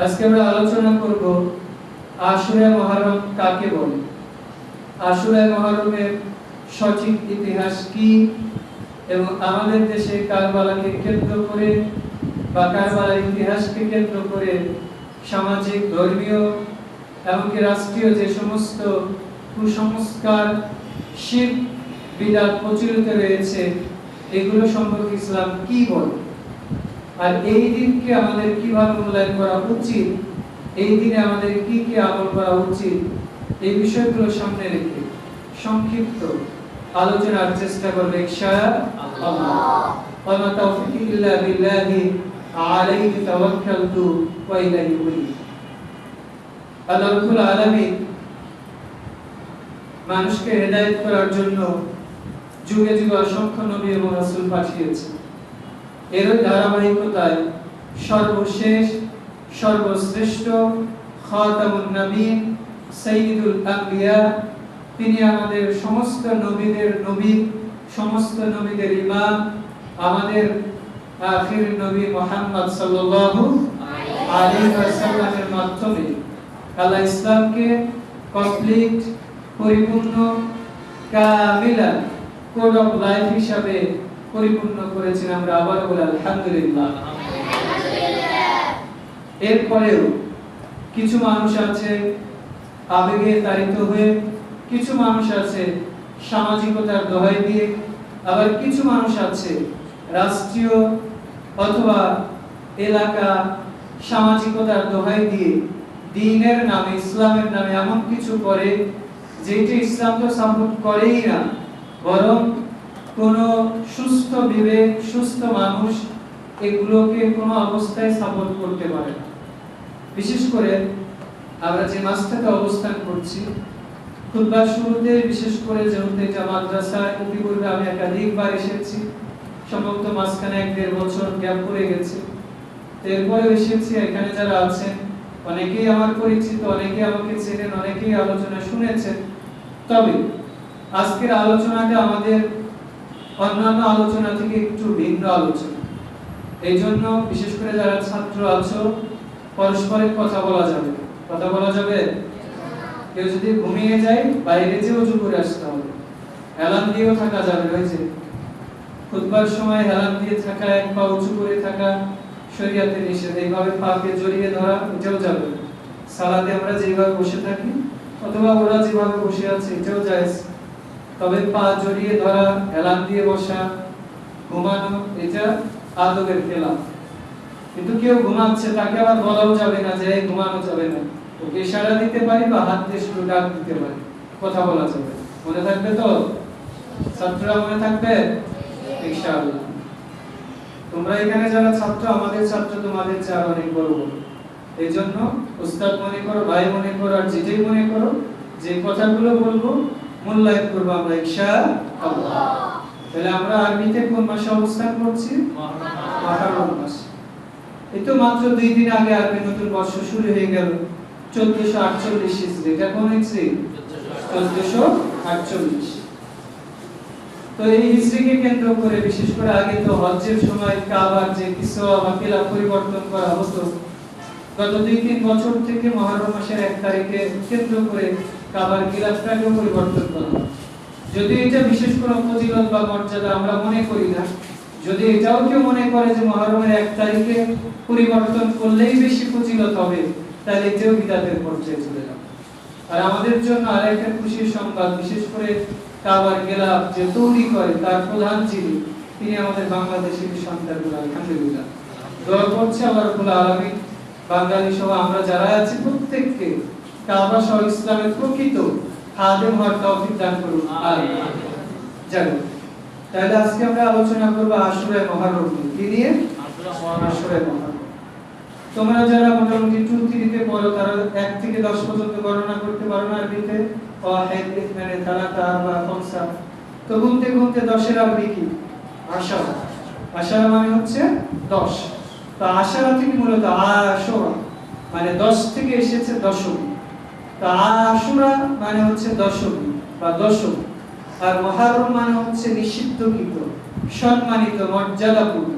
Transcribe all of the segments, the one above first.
আজকে আমরা আলোচনা করব আশুরা মুহররম কাকে বলে, আশুরা মুহররমের সঠিক ইতিহাস কি, এবং আমাদের দেশে কারবালাকে কেন্দ্র করে বা কারবালার ইতিহাসকে কেন্দ্র করে সামাজিক, ধর্মীয় এমনকি রাষ্ট্রীয় যে সমস্ত কুসংস্কার, শিরক, বিদআত প্রচলিত রয়েছে এগুলো সম্পর্কে ইসলাম কি বলে, আর এই দিনকে আমাদের কিভাবে মূল্যায়ন করা উচিত, এই দিনে আমাদের কি কি আমল করা উচিত, এই বিষয়গুলো সামনে রেখে সংক্ষিপ্ত আলোচনার চেষ্টা করবে ইনশাআল্লাহ। ওয়া মা তাওফীকি ইল্লা বিল্লাহি আলাইহি তাওয়াক্কালতু ওয়া ইলাইহি উনীব। আল্লাহ রাব্বুল আলামিন মানুষকে হেদায়েত করার জন্য যুগে যুগে অসংখ্য নবী এবং রাসূল পাঠিয়েছেন। এর ধারাবাহিকতায় সর্বশেষ, সর্বশ্রেষ্ঠ, খাতামুন নবীন, সাইয়্যিদুল আম্বিয়া, তিনি আমাদের সমস্ত নবীদের নবী, সমস্ত নবীদের ইমাম, আমাদের আখির নবী মুহাম্মদ সাল্লাল্লাহু আলাইহি ওয়াসাল্লামের মাধ্যমে আল্লাহ ইসলামকে কমপ্লিট, পরিপূর্ণ, কামিলান কোড অফ লাইফ হিসাবে পরিপূর্ণ করেছেন। আমরা আবার বলি আলহামদুলিল্লাহ। এরপরেও কিছু মানুষ আছে আবেগে তাড়িত হয়ে, কিছু মানুষ আছে সামাজিকতার দোহাই দিয়ে, আবার কিছু মানুষ আছে রাষ্ট্রীয় অথবা এলাকা সামাজিকতার দোহাই দিয়ে দ্বীনের নামে, ইসলামের নামে এমন কিছু করে যেটা ইসলাম তো সাপোর্ট করেই না, বরং কোন সুস্থ বিবেক, সুস্থ মানুষ এগুলোকে কোনো অবস্থায় সাপোর্ট করতে পারে না। বিশেষ করে আমরা যে মাসটাতে অবস্থান করছি, খুতবার শুরুতে বিশেষ করে যেহেতু এটা মাদ্রাসা, ইতিপূর্বে আমি একাধিকবার এসেছি, সম্ভবত মাঝখানে 1-1.5 বছর গ্যাপ পড়ে গেছে, এরপরে এসেছি। এখানে যারা আছেন অনেকেই আমার পরিচিত, অনেকেই আমাকে চেনেন, অনেকেই আলোচনা শুনেছেন। তবে আজকের আলোচনাটা আমাদের অন্যান্য আলোচনা থেকে একটু ভিন্ন আলোচনা। এই জন্য বিশেষ করে যারা ছাত্র আছো, পরস্পরের কথা বলা যাবে, কথা বলা যাবে। কেউ যদি ঘুমিয়ে যায় বাইরে যে ওযু করে আসতে হবে, হেলান দিয়েও থাকা যাবে। ওই যে খুতবার সময় হেলান দিয়ে থাকা, এক পা উঁচু করে থাকা শরীয়তে নিষেধ। এইভাবে পাকে জড়িয়ে ধরা এটাও যাবে। সালাতে আমরা যেভাবে বসে থাকি অথবা ওরা যেভাবে বসে আছে এটাও জায়েজ। তবে পা জড়িয়ে ধরা, হেলান দিয়ে বসা, ঘুমানো এটা আদবের খেলাফ। কিন্তু কেউ ঘুমাচ্ছে তাকে আবার বলাও যাবে না যে ঘুমানো যাবে না, ওকে ইশারা দিতে পারি বা হাত দিয়ে শুধু ডাক দিতে পারি, কথা বলা যাবে। মনে থাকবে তো ছাত্ররা? মনে থাকবে ইনশাআল্লাহ। তোমরা এখানে যারা ছাত্র, আমাদের ছাত্র তোমাদের চেয়ে আরো অনেক বড় বড়। এই জন্য উস্তাদ মনে করো, ভাই মনে করো, আর যেটাই মনে করো, যে কথাগুলো বলবো মূল্যায়ন করবো আমরা ইনশাআল্লাহ। তাহলে আমরা আরবিতে কোন মাসে অবস্থান করছি? মুহররম মাস। এই তো মাত্র 2 দিন আগে আরবি নতুন বর্ষ শুরু হয়ে গেল, 1448 হিজরি। এটা কোন হিজরি? 1448। তো এই হিজরিকে কেন্দ্র করে বিশেষ করে আগে তো হজ্জের সময় কাবার যে কিসওয়া বা কিলা পরিবর্তন করা হতো, গত 2-3 বছর থেকে মুহররম মাসের 1 তারিখে কেন্দ্র করে কাবার গিলাফটাকে পরিবর্তন করা হয়। যদি এটা বিশেষ কোনো ফজিলত বা মর্যাদা আমরা মনে করি না, যদি এটাও কেউ মনে করে যে মুহররমের 1 তারিখে পরিবর্তন করলেই বেশি ফজিলত হবে, তাহলে এটাও বিদআতের পর্যায়ে চলে যাবে। আর আমাদের জন্য আরেকটা খুশির সংবাদ, বিশেষ করে কাবার গিলাফ যে তৈরি করে তার প্রধান যিনি, তিনি আমাদের বাংলাদেশের সন্তান। আলহামদুলিল্লাহ, দোয়া করছি আল্লাহ রাব্বুল আলামিন বাঙালি সহ আমরা যারা আছি প্রত্যেককে কাবা সহ ইসলামের প্রকৃত খাদেম হওয়ার তৌফিক দান করুন, আমিন। যাই, তাহলে আজকে আমরা আলোচনা করব আশুরা মুহররম নিয়ে। কি নিয়ে? আশুরা মুহররম। তোমরা যারা মোটামুটি 2-3 পড়ো, তারা 1 থেকে 10 পর্যন্ত গণনা করতে পারো না আরবিতে? ওয়াহিদ, ইসনাইন, সালাসা, আরবা, খামসা। তো গুনতে গুনতে 10 এর আরবি কি? আশারা। আশারা মানে হচ্ছে 10। তো আশারা থেকে মূলত আশুরা মানে 10 থেকে এসেছে দশমী। তো আশুরা মানে হচ্ছে দশমী বা দশম, আর মুহররম মানে হচ্ছে নিষিদ্ধকৃত, সম্মানিত, মর্যাদাপূর্ণ।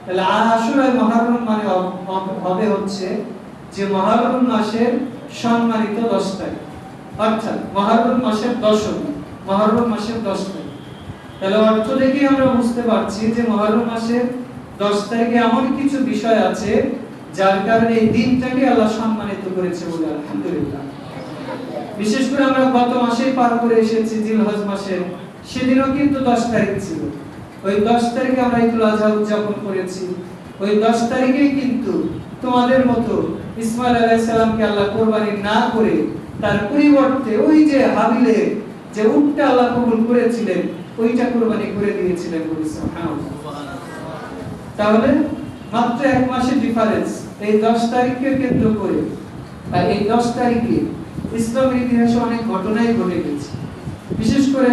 তাহলে আশুরা মুহররম মানে হবে হচ্ছে যে মুহররম মাসের সম্মানিত 10 তারিখ, অর্থাৎ মুহররম মাসের 10ম, মুহররম মাসের 10 তারিখ। তাহলে অর্থ দেখে আমরা বুঝতে পারছি যে মুহররম মাসের 10 তারিখে এমন কিছু বিষয় আছে যার কারণে এই দিনটাকে আল্লাহ সম্মানিত করেছে বলে আলহামদুলিল্লাহ। বিশেষ করে আমরা গত মাসেই পার করে এসেছি জিলহজ মাসের, সেদিনও কিন্তু 10 তারিখ ছিল। ওই 10 তারিখে আমরা ঈদুল আযহা উদযাপন করেছি। ওই 10 তারিখেই কিন্তু তোমাদের মতো ইসমাঈল আলাইহিস সালামকে আল্লাহ কুরবানি না করে তার পরিবর্তে ওই যে হাবিলের যে উটটা আল্লাহ কবুল করেছিলেন ওইটা কুরবানি করে দিয়েছিলেন বলে সুবহানাল্লাহ। তাহলে মাত্র এক মাসের ডিফারেন্স এই 10 তারিখকে কেন্দ্র করে। আর এই 10 তারিখে ইসলামের ইতিহাসে অনেক ঘটনাই ঘটে গেছে। বিশেষ করে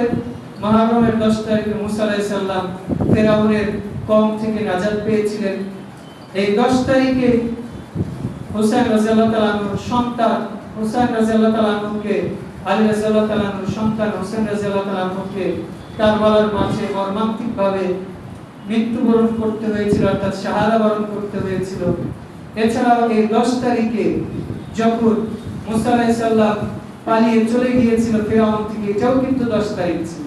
মুহররমের 10 তারিখে মুসা আলাইহিস সালাম ফেরাউনের কওম থেকে নাজাত পেয়েছিলেন। এই 10 তারিখে হুসাইন রাদিয়াল্লাহু তাআলা আনহুর সন্তান হুসাইন রাদিয়াল্লাহু তাআলা আনহুকে আলী রাদিয়াল্লাহু তাআলা আনহুর সন্তান হুসাইন রাদিয়াল্লাহু তাআলা আনহুকে কারবালার মাঠে মর্মান্তিকভাবে মৃত্যুবরণ করতে হয়েছিল, অর্থাৎ শাহাদা বরণ করতে হয়েছিল। এছাড়াও এই 10 তারিখে যখন মুসা আলাইহিস সালাম পালিয়ে চলে গিয়েছিল ফিরআউন থেকে, এটাও কিন্তু 10 তারিখ ছিল।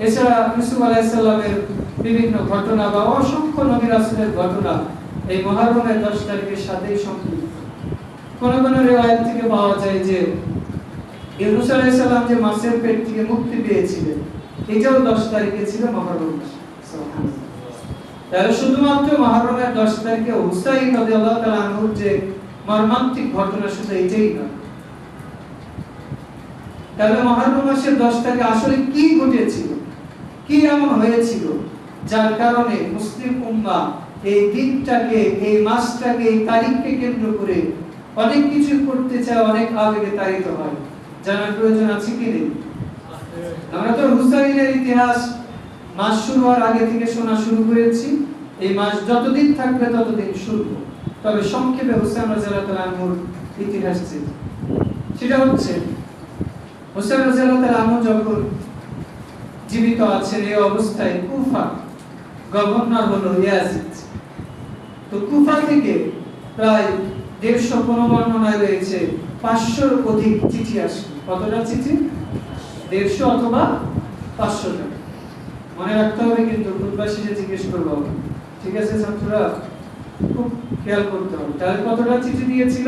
এছাড়া ইউসুফ আলাইহিস সালামের বিভিন্ন ঘটনা বা অসংখ্য নবী রাসূলের ঘটনা এই মুহররমের 10 তারিখের সাথেই সম্পৃক্ত। কোন কোন রিওয়ায়াত থেকে পাওয়া যায় যে ইউনূস আলাইহিস সালাম যে মাছের পেট থেকে মুক্তি পেয়েছিলেন এটাও 10 তারিখে ছিল মুহররম মাসে। সুবহানাল্লাহ। তাহলে শুধুমাত্র মুহররমের 10 তারিখে হুসাইন রাদিয়াল্লাহু তাআলা আনহুর যে মর্মান্তিক ঘটনা শুধু এটাই না। তাহলে মুহররম মাসের 10 তারিখে আসলে কি ঘটেছিল, কি এমন হয়েছিল যার কারণে মুসলিম উম্মাহ এই দিনটাকে, এই মাসটাকে, এই তারিখকে কেন্দ্র করে অনেক কিছু করতে চায়, অনেক আবেগে তাড়িত হয়। জানার প্রয়োজন আছে কি নেই? আমরা তো হুসাইনের ইতিহাস মাস শুরু হওয়ার আগে থেকে শোনা শুরু করেছি। এই মাস যতদিন থাকবে ততদিন শুনবো। তবে সংক্ষেপে হুসাইন রাদিয়াল্লাহু তাআলা আনহুর ইতিহাস সেটা হচ্ছে হুসাইন রাদিয়াল্লাহু তাআলা আনহু যখন জীবিত আছেন এই অবস্থায় কুফা গভর্নর হলো ইয়াজিদ। তো কুফা থেকে প্রায় 150 কোনো বর্ণনায় রয়েছে 500-র অধিক চিঠি আসে। কতটা চিঠি? 150 অথবা 500টা। মনে রাখতে হবে কিন্তু, খুতবা শেষে জিজ্ঞেস করবো। ঠিক আছে ছাত্ররা, খুব খেয়াল করতে হবে। তাহলে কতটা চিঠি দিয়েছিল?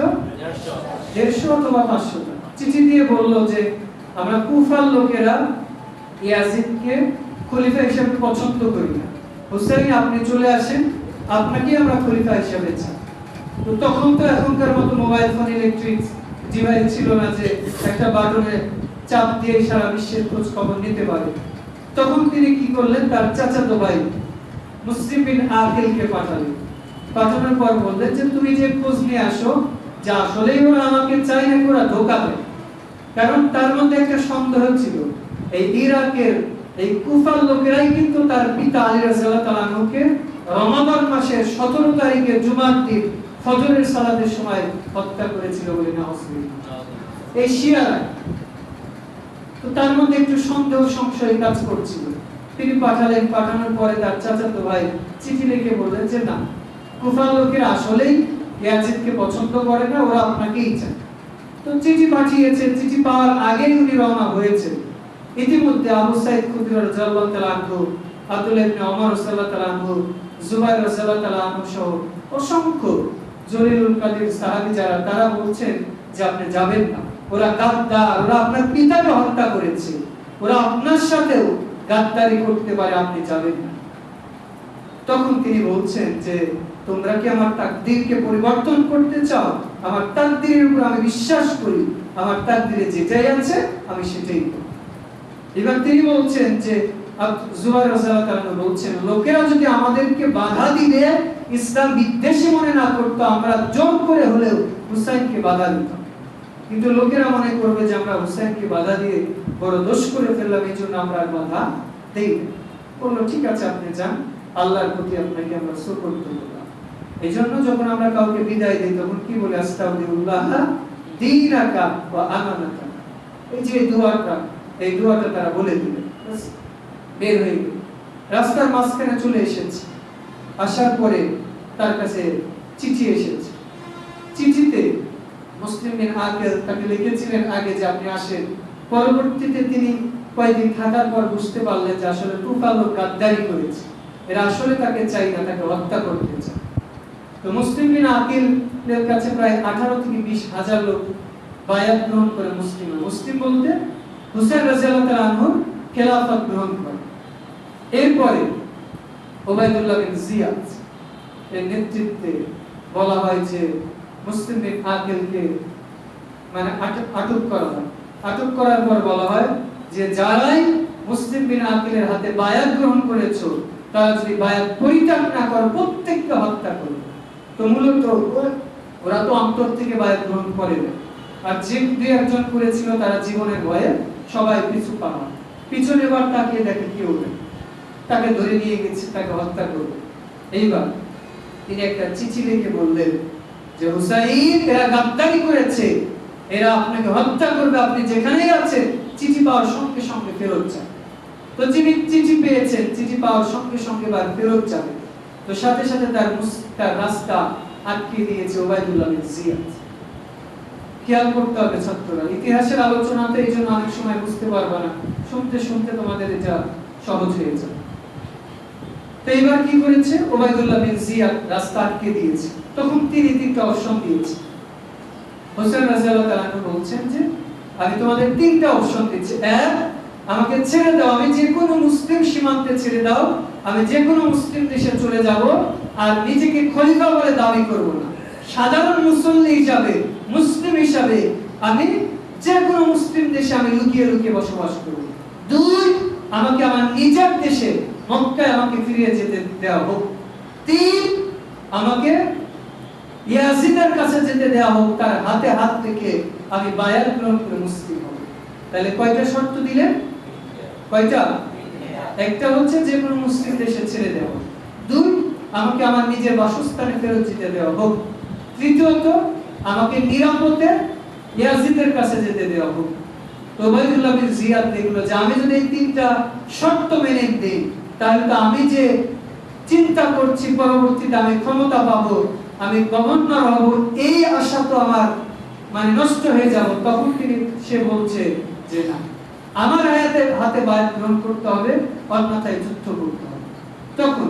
150 অথবা 500টা চিঠি দিয়ে বলল যে আমরা কুফার লোকেরা ইয়াজিদকে খলিফা হিসেবে পছন্দ করি না, হুসাইন আপনি চলে আসেন, আপনাকে আমরা খলিফা হিসেবে চাই। তো তখন তো এখনকার মতো মোবাইল ফোন, ইলেকট্রিক ডিভাইস ছিল না যে একটা বাটনে চাপ দিয়ে সারা বিশ্বের খোঁজ খবর নিতে পারে। তখন তিনি কি করলেন, তার চাচাতো ভাই মুসলিম বিন আকিলকে পাঠালেন। পাঠানোর পর বললেন যে তুমি যে খোঁজ নিয়ে আসো যে আসলেই ওরা আমাকে চাই না, ওরা ধোঁকা দেয়। কারণ তার মধ্যে একটা সন্দেহ ছিল, এই ইরাকের এই কুফার লোকেরাই কিন্তু তার পিতা আলী রাদিয়াল্লাহু তাআলা আনহুকে রমাদান মাসের 17 তারিখে জুমার দিন ফজরের সালাতের সময় হত্যা করেছিল বলে নাউজুবিল্লাহ। এই শিয়ারা। তো তার মধ্যে একটু সন্দেহ সংশয় কাজ করছিল। তিনি পাঠালেন। পাঠানোর পরে তার চাচাতো ভাই চিঠি লিখে বললেন যে না, কুফার লোকেরা আসলেই ইয়াজিদকে পছন্দ করে না, ওরা আপনাকেই চায়। তো চিঠি পাঠিয়েছে। চিঠি পাওয়ার আগেই উনি রওনা হয়েছেন। ইতিমধ্যে আবু সাঈদ খুদরি রাদিয়াল্লাহু তাআলা আনহু, আব্দুল্লাহ ইবনে ওমর রাদিয়াল্লাহু তাআলা আনহু, জুবাইর রাদিয়াল্লাহু তাআলা আনহু সহ অসংখ্য জলিলুল কাদির সাহাবী যারা, তারা বলছেন যে আপনি যাবেন না, ওরা গাদ্দার, ওরা আপনার পিতাকে হত্যা করেছে, ওরা আপনার সাথেও গাদ্দারি করতে পারে, আপনি যাবেন না। তখন তিনি বলছেন যে তোমরা কি আমার তাকদীরকে পরিবর্তন করতে চাও? আমার তাকদীরের উপর আমি বিশ্বাস করি, আমার তাকদীরে যেটাই আছে আমি সেটাই করব। এবার তিনি বলছেন যে জুবাইর রাদিয়াল্লাহু তাআলা বলছেন লোকেরা যদি আমাদেরকে বাধা দিলে ইসলাম বিদ্বেষী মনে না করতো, আমরা জোর করে হলেও হুসাইনকে বাধা দিতাম। কিন্তু লোকেরা মনে করবে যে আমরা হুসাইনকে বাধা দিয়ে বড় দোষ করে ফেললাম, এই জন্য আমরা আর বাধা দেই না। বলল ঠিক আছে আপনি যান, আল্লাহর প্রতি আপনাকে আমরা সুপর্দ করলাম। এই জন্য যখন আমরা কাউকে বিদায় দিই তখন কি বলে, আস্তাগফিরুল্লাহ দীনাকা ওয়া আমানাকা। এই যে দোয়াটা, এই দোয়াটা তারা বলে দিলেন, বের হয়ে গেল। রাস্তার মাঝখানে চলে এসেছে। আসার পরে তার কাছে চিঠি এসেছে। চিঠিতে মুসলিম বিন আকিল তাকে লিখেছিলেন আগে যে আপনি আসেন। পরবর্তীতে তিনি কয়েকদিন থাকার পর বুঝতে পারলেন যে আসলে তুফাল লোক গাদ্দারি করেছে, এরা আসলে তাকে চাই না, তাকে হত্যা করতে চায়। তো মুসলিম বিন আকিলের কাছে প্রায় 18 থেকে 20 হাজার লোক বায়াত গ্রহণ করে মুসলিম বলতে হুসাইন রাদিয়াল্লাহু তাআলা আনহুর খেলাফত গ্রহণ করে। এরপরে ওবাইদুল্লাহ বিন জিয়াদ এর নেতৃত্বে বলা হয় যে মুসলিম বিন আকিলকে মানে আটক করা হয়। আটক করার পর বলা হয় যে যারাই মুসলিম বিন আকিলের হাতে বায়াত গ্রহণ করেছো তারা যদি বায়াত পরিত্যাগ না করে প্রত্যেককে হত্যা করবে। তো মূলত ওরা তো অন্তর থেকে বায়াত গ্রহণ করে না, আর যে দুই একজন করেছিল তারা জীবনের ভয়ে সবাই পিছনে এবার তাকিয়ে দেখে কেউ নেই, তাকে ধরে নিয়ে গেছে, তাকে হত্যা করবে। এইবার তিনি একটা চিঠি লিখে বললেন যে হুসাইন এরা গাদ্দারি করেছে, এরা আপনাকে হত্যা করবে, আপনি যেখানেই আছেন চিঠি পাওয়ার সঙ্গে সঙ্গে ফেরত যান। তো যিনি চিঠি পেয়েছেন চিঠি পাওয়ার সঙ্গে সঙ্গে ফেরত যাবে। তো সাথে সাথে তার রাস্তা আটকে দিয়েছে ওবাইদুল্লাহ বিন জিয়াদ। খেয়াল করতে হবে ছাত্ররা, ইতিহাসের আলোচনাতে এই জন্য অনেক সময় বুঝতে পারবে না, শুনতে শুনতে তোমাদের এটা সহজ হয়ে যাবে। তো এবার কি করেছে, ওবাইদুল্লাহ বিন জিয়াদ রাস্তা আটকে দিয়েছে। তখন তিনি তিনটা অপশন দিয়েছে। হোসেন রাদিয়াল্লাহু তাআলা বলছেন যে আমি তোমাদের তিনটা অপশন দিচ্ছি। এক, আমাকে ছেড়ে দাও, আমি যে কোনো মুসলিম সীমান্তে ছেড়ে দাও, আমি যে কোনো মুসলিম দেশে চলে যাব, আর নিজেকে খলিফা বলে দাবি করব না, সাধারণ মুসল্লি হিসাবে মুসলিম হিসাবে আমি যে কোনো মুসলিম দেশে আমি লুকিয়ে লুকিয়ে বসবাস করব। দুই, আমাকে আমার নিজের দেশে মক্কায় আমাকে ফিরে যেতে দেওয়া হোক। তিন, আমাকে ইয়াজিদের কাছে যেতে দেওয়া হোক, তার হাতে হাত থেকে আমি বায়াত গ্রহণ করে মুসলিম হব। তাহলে কয়টা শর্ত দিলেন? কয়টা? একটা হচ্ছে যে কোনো মুসলিম দেশে ছেড়ে দেওয়া, দুই, আমাকে আমার নিজের বাসস্থানে ফেরত যেতে দেওয়া হোক, তৃতীয়ত আমাকে নিরাপদে ইয়াজিদের কাছে যেতে দেওয়া হোক। তো ওবাইদুল্লাহ বিন জিয়াদ দেখলো যে আমি যদি এই তিনটা শর্ত মেনে দেই তাহলে তো আমি যে চিন্তা করছি পরবর্তীতে আমি ক্ষমতা পাবো, আমি গভর্নর হব, এই আশা তো আমার মানে নষ্ট হয়ে যাব। তখন সে বলছে যে না, আমার হাতে বায়াত গ্রহণ করতে হবে, অন্যথায় যুদ্ধ করতে হবে। তখন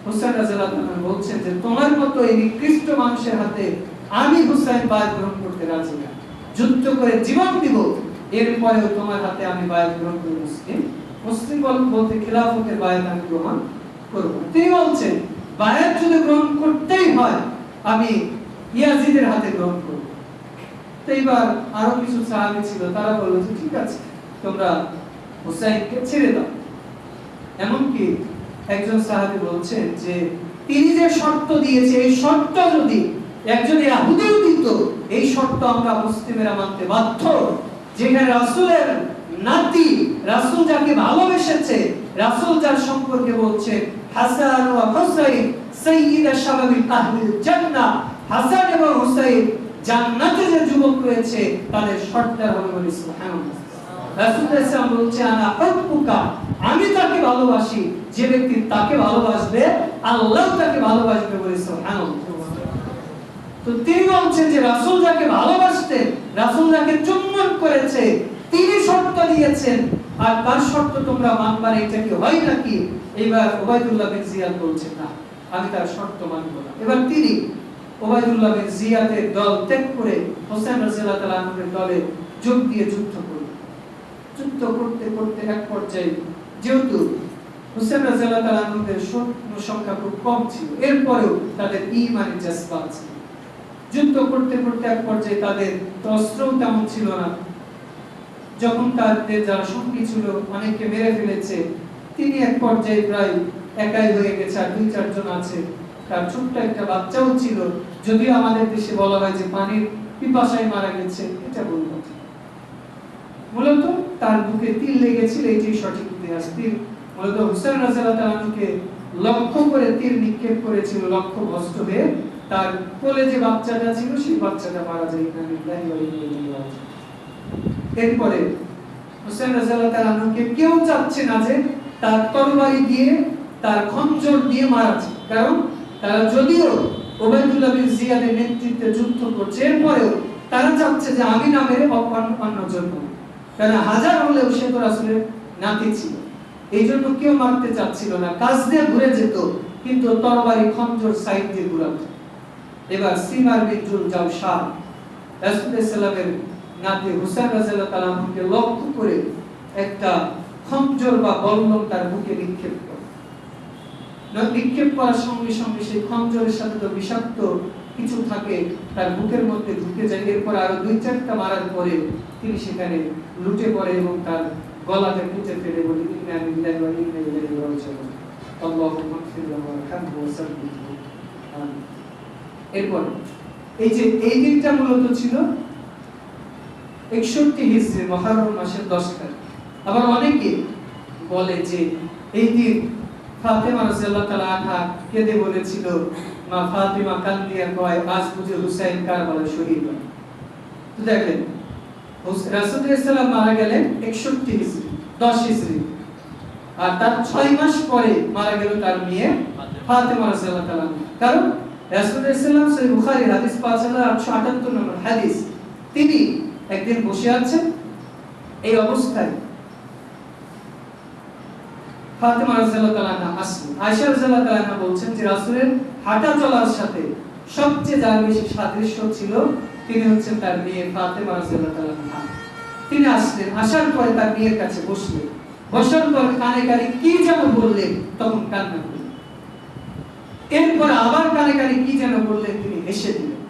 হুসাইন রাদিয়াল্লাহু তাআলা বলছেন যে তোমার মতো এই নিকৃষ্ট মানুষের হাতে আমি হুসাইন বায়াত গ্রহণ করতে রাজি না, যুদ্ধ করে জীবন দিব, এরপরেও তোমার হাতে আমি বায়াত গ্রহণ করব মুসলিম বলতে খেলাফতের বায়াত আমি গ্রহণ করব। তিনি বলছেন বায়াত যদি গ্রহণ করতেই হয় আমি ইয়াজিদের হাতে গ্রহণ করব। তো এবার আরো কিছু সাহাবী ছিল, তারা বলল যে ঠিক আছে তোমরা হুসাইনকে ছেড়ে দাও। এমনকি একজন সাহাবী বলছেন যে তিনি যে শর্ত দিয়েছে এই শর্ত যদি একজন ইহুদিও দিত, এই শর্ত আমরা মুসলিমেরা মানতে বাধ্য। যেখানে রাসূলের নাতি, রাসূল যাকে ভালোবেসেছে, রাসূল যার সম্পর্কে বলছে হাসান ওয়া হুসাইন সাইয়্যিদা শাবাবিল আহলিল জান্নাহ, হাসান এবং হুসাইন জান্নাতে যে যুবক রয়েছে তাদের সর্দার হবে বলে সুবহানাল্লাহ। রাসূল সাল্লাল্লাহু বলছে আনা হুব্বুকা, আমি তাকে ভালোবাসি, যে ব্যক্তি তাকে ভালোবাসবে আল্লাহ তাকে ভালোবাসবে বলে সুবহানাল্লাহ। তো তিনি বলছেন যে রাসূল যাকে ভালোবাসতেন, রাসূল যাকে চুম্বন করেছে, তিনি শর্ত দিয়েছেন, আর তার শর্ত তোমরা মানবা না, এটা কি হয় নাকি? এবার ওবাইদুল্লাহ বিন জিয়াদ বলছেন না, আমি তার শর্ত মানব না। এবার তিনি ওবাইদুল্লাহ বিন জিয়াদের দল ত্যাগ করে হোসেন রাদিয়াল্লাহু তাআলা আনহুর দলে যোগ দিয়ে যুদ্ধ করলেন। যুদ্ধ করতে করতে এক পর্যায়ে যেহেতু হোসেন রাদিয়াল্লাহু তাআলা আনহুর সৈন্য সংখ্যা খুব কম ছিল, এরপরেও তাদের ঈমানের জজবা ছিল। যুদ্ধ করতে করতে এক পর্যায়ে তাদের অস্ত্রও তেমন ছিল না। যখন তাদের যারা সঙ্গী ছিল অনেককে মেরে ফেলেছে, তিনি এক পর্যায়ে প্রায় একাই হয়ে গেছে, আর 2-4 জন আছে। তার ছোট্ট একটা বাচ্চাও ছিল, যদিও আমাদের দেশে বলা হয় যে পানির পিপাসায় মারা গেছে, এটা ভুল কথা। মূলত তার বুকে তীর লেগেছিল, এটাই সঠিক ইতিহাস। তীর মূলত হুসাইন রাদিয়াল্লাহু তাআলা আনহুকে লক্ষ্য করে তীর নিক্ষেপ করেছিল, লক্ষ্য ভ্রষ্ট হয়ে তার কোলে যে বাচ্চাটা ছিল সেই বাচ্চাটা মারা যায়। এরপরে হুসাইন রাদিয়াল্লাহু তাআলা আনহুকে কেউ চাচ্ছে না যে তার তরবারি দিয়ে, তার খঞ্জর দিয়ে মারা যায়, কারণ তারা যদিও ওবাইদুল্লাহ বিন জিয়াদের নেতৃত্বে যুদ্ধ করছে, এরপরেও তারা চাচ্ছে যে আমি না মেরে অন্যজন, কারণ হাজার হলেও সে তো রাসূলের নাতি ছিল, এই জন্য কেউ মারতে চাচ্ছিল না, কাজ দিয়ে ঘুরে যেত, কিন্তু তরবারি খঞ্জর সাইড দিয়ে ঘুরাতো। এবার সিমার বিনতুল জাওশান রাসূলুল্লাহ সাল্লাল্লাহু আলাইহি ওয়াসাল্লামের নাতি হুসাইন রাদিয়াল্লাহু তাআলা আনহুকে লক্ষ্য করে একটা খঞ্জর বা বল্লম তার বুকে নিক্ষেপ করে। নিক্ষেপ করার সঙ্গে সঙ্গে সেই খঞ্জরের সাথে তো বিষাক্ত কিছু থাকে, তার বুকের মধ্যে ঢুকে যায়। এরপর আরো 2-4টা মারার পরে তিনি সেখানে লুটে পড়ে এবং তার গলাতে পুঁতে ফেলে বলে, ইন্না লিল্লাহি ওয়া ইন্না ইলাইহি রাজিউন, আল্লাহুম্মা ইগফির লাহু ওয়ারহামহু ওয়া সাব্বিতহু। এরপর এই যে এই দিনটা মূলত ছিল 61 হিজরি মুহররম মাসের 10 তারিখ। আবার অনেকে বলে যে এই দিন ফাতেমা রাদিয়াল্লাহু তাআলা আনহা কেঁদে বলেছিল, মা ফাতেমা কান্দিয়া কয়, আজ বুঝে হুসাইন কারবালায় শহীদ হয়। তো দেখেন রাসূলুল্লাহ সাল্লাল্লাহু মারা গেলেন 61 হিজরি 10 হিজরি, আর তার 6 মাস পরে মারা গেল তার মেয়ে ফাতেমা রাদিয়াল্লাহু তাআলা। কারণ রাসূলুল্লাহ সাল্লাল্লাহু আলাইহি ওয়াসাল্লাম সহিহ বুখারী হাদিস 5878 নম্বর হাদিস, তিনি একদিন বসে আছেন, এই অবস্থায় ফাতেমা রাদিয়াল্লাহু তাআলা আসলেন। আয়েশা রাদিয়াল্লাহু তাআলা বলছেন যে রাসূলের হাঁটা চলার সাথে সবচেয়ে যার বেশি সাদৃশ্য ছিল তিনি হচ্ছেন তার মেয়ে ফাতেমা রাদিয়াল্লাহু তাআলা। তিনি আসলেন, আসার পরে তার মেয়ের কাছে বসলেন, বসার পর কানে কানে কি যেন বললেন, তখন কান্না করলেন। এরপর আবার কানে কানে কি যেন বললেন, তিনি হেসে দিলেন।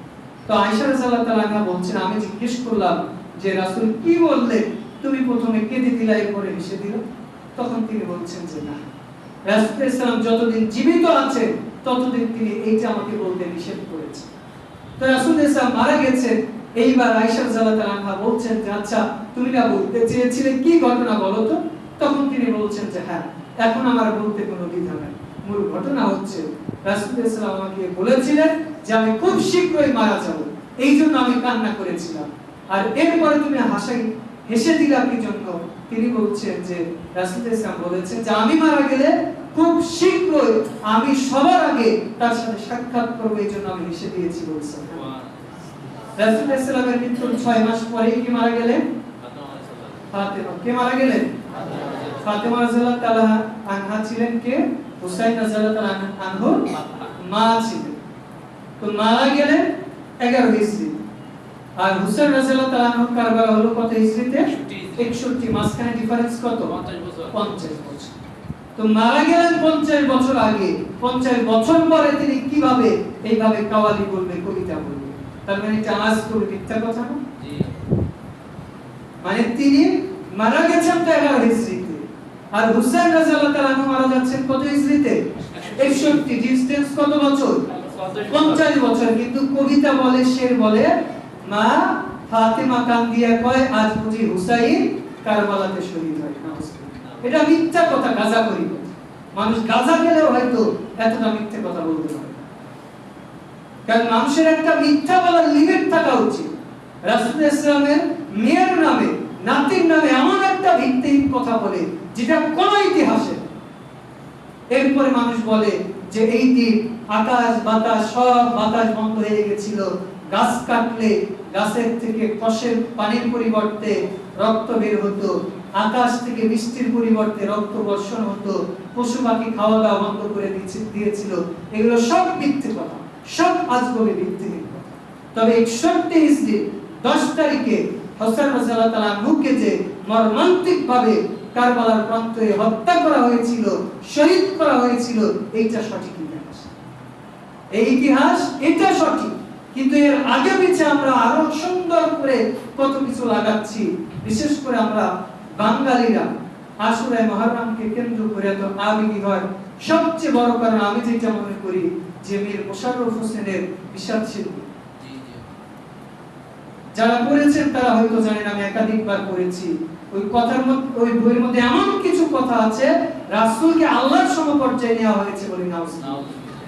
তো আয়েশা রাদিয়াল্লাহু তাআলা বলছেন, আমি জিজ্ঞেস করলাম যে রাসূল কি বললেন, তুমি প্রথমে কেঁদে দিলা এরপরে হেসে দিলা? তখন তিনি বলছেন যে না, রাসূলুল্লাহ সাল্লাল্লাহু যতদিন জীবিত আছেন ততদিন তিনি এইটা আমাকে বলতে নিষেধ করেছেন। তো রাসূলুল্লাহ সাল্লাল্লাহু মারা গেছেন। এইবার আয়েশা রাদিয়াল্লাহু তাআলা বলছেন যে আচ্ছা তুমি না বলতে চেয়েছিলে, কি ঘটনা বলো তো? তখন তিনি বলছেন যে হ্যাঁ, এখন আমার বলতে কোনো দ্বিধা নেই। মূল ঘটনা হচ্ছে রাসূলুল্লাহ সাল্লাল্লাহু আমাকে বলেছিলেন যে আমি খুব শীঘ্রই মারা যাব, এই জন্য আমি কান্না করেছিলাম। আর এরপরে তুমি হেসে দিলা কি জন্য? তিনি বলছেন যে রাসূলুল্লাহ সাল্লাল্লাহু বলেছেন যে আমি মারা গেলে খুব শীঘ্রই আমি সবার আগে তার সাথে সাক্ষাৎ করব, এই জন্য আমি হেসে দিয়েছি বলছেন। রাসূলুল্লাহ সাল্লাল্লাহু এর মৃত্যুর 6 মাস পরে কি মারা গেলেন? ফাতেমা। কে মারা গেলেন? ফাতেমা রাদিয়াল্লাহু তাআলা আনহা ছিলেন কে? হুসাইন রাদিয়াল্লাহু তাআলা আনহুর মা ছিলেন। তো মারা গেলেন 11 হিজরি, আর হুসাইন রাদিয়াল্লাহু তাআলা আনহু কারবালা হলো কত হিজরিতে? 61। মাঝখানে ডিফারেন্স কত? 50 বছর। তো মারা গেলেন 50 বছর আগে। 50 বছর পরে তিনি কিভাবে এইভাবে কাওয়ালি বলবে, কবিতা বলবে? তার মানে এটা আজ করে মিথ্যা কথা না? জি। মানে তিনি মারা গেছেন 11 হিজরিতে, আর হুসাইন রাদিয়াল্লাহু তাআলা আনহু মারা যাচ্ছেন কত হিজরিতে? 61। ডিসটেন্স কত বছর? 50 বছর। কিন্তু কবিতা বলে, শের বলে, মা ফাতেমা কান্দিয়া কয়, আজ বুঝি হুসাইন কারবালাতে শহীদ হয়। এটা মিথ্যা কথা, গাঁজাখড়ি কথা। মানুষ গাঁজা খেলেও হয়তো এতটা মিথ্যা কথা বলতে পারে, কারণ মানুষের একটা মিথ্যা বলার লিমিট থাকা উচিত। রাসূলুল্লাহ সাল্লাল্লাহু আলাইহি ওয়াসাল্লামের মেয়ের নামে, নাতির নামে এমন একটা ভিত্তিহীন কথা বলে যেটা কোন ইতিহাসে। এরপরে মানুষ বলে যে এই দিন আকাশ বাতাস সব বাতাস বন্ধ হয়ে গেছিল, গাছ কাটলে গাছের থেকে কষের পানির পরিবর্তে রক্ত বের হতো, আকাশ থেকে বৃষ্টির পরিবর্তে রক্ত বর্ষণ হতো, পশু পাখি খাওয়া দাওয়া বন্ধ করে দিয়েছিল। এগুলো সব মিথ্যে কথা, সব আজগবি ভিত্তিহীন কথা। তবে 61 হিজরি 10 তারিখে হুসাইন রাদিয়াল্লাহু তাআলা আনহুকে যে মর্মান্তিকভাবে কারবালার প্রান্তে হত্যা করা হয়েছিল, শহীদ করা হয়েছিল, এইটা সঠিক ইতিহাস। এই ইতিহাস এটা সঠিক, কিন্তু এর আগে পিছে আমরা আরো সুন্দর করে কত কিছু লাগাচ্ছি। বিশেষ করে আমরা বাঙালিরা আশুরা মুহররমকে কেন্দ্র করে এত আবেগী হয়। সবচেয়ে বড় কারণ আমি যেটা মনে করি যে মীর মোশাররফ হোসেনের বিষাদ শিল্পী, যারা পড়েছেন তারা হয়তো জানেন, আমি একাধিকবার পড়েছি। ওই কথার মধ্যে, ওই বইয়ের মধ্যে এমন কিছু কথা আছে রাসূলকে আল্লাহর সমপর্যায়ে নেওয়া হয়েছে বলে নাউজুবিল্লাহ।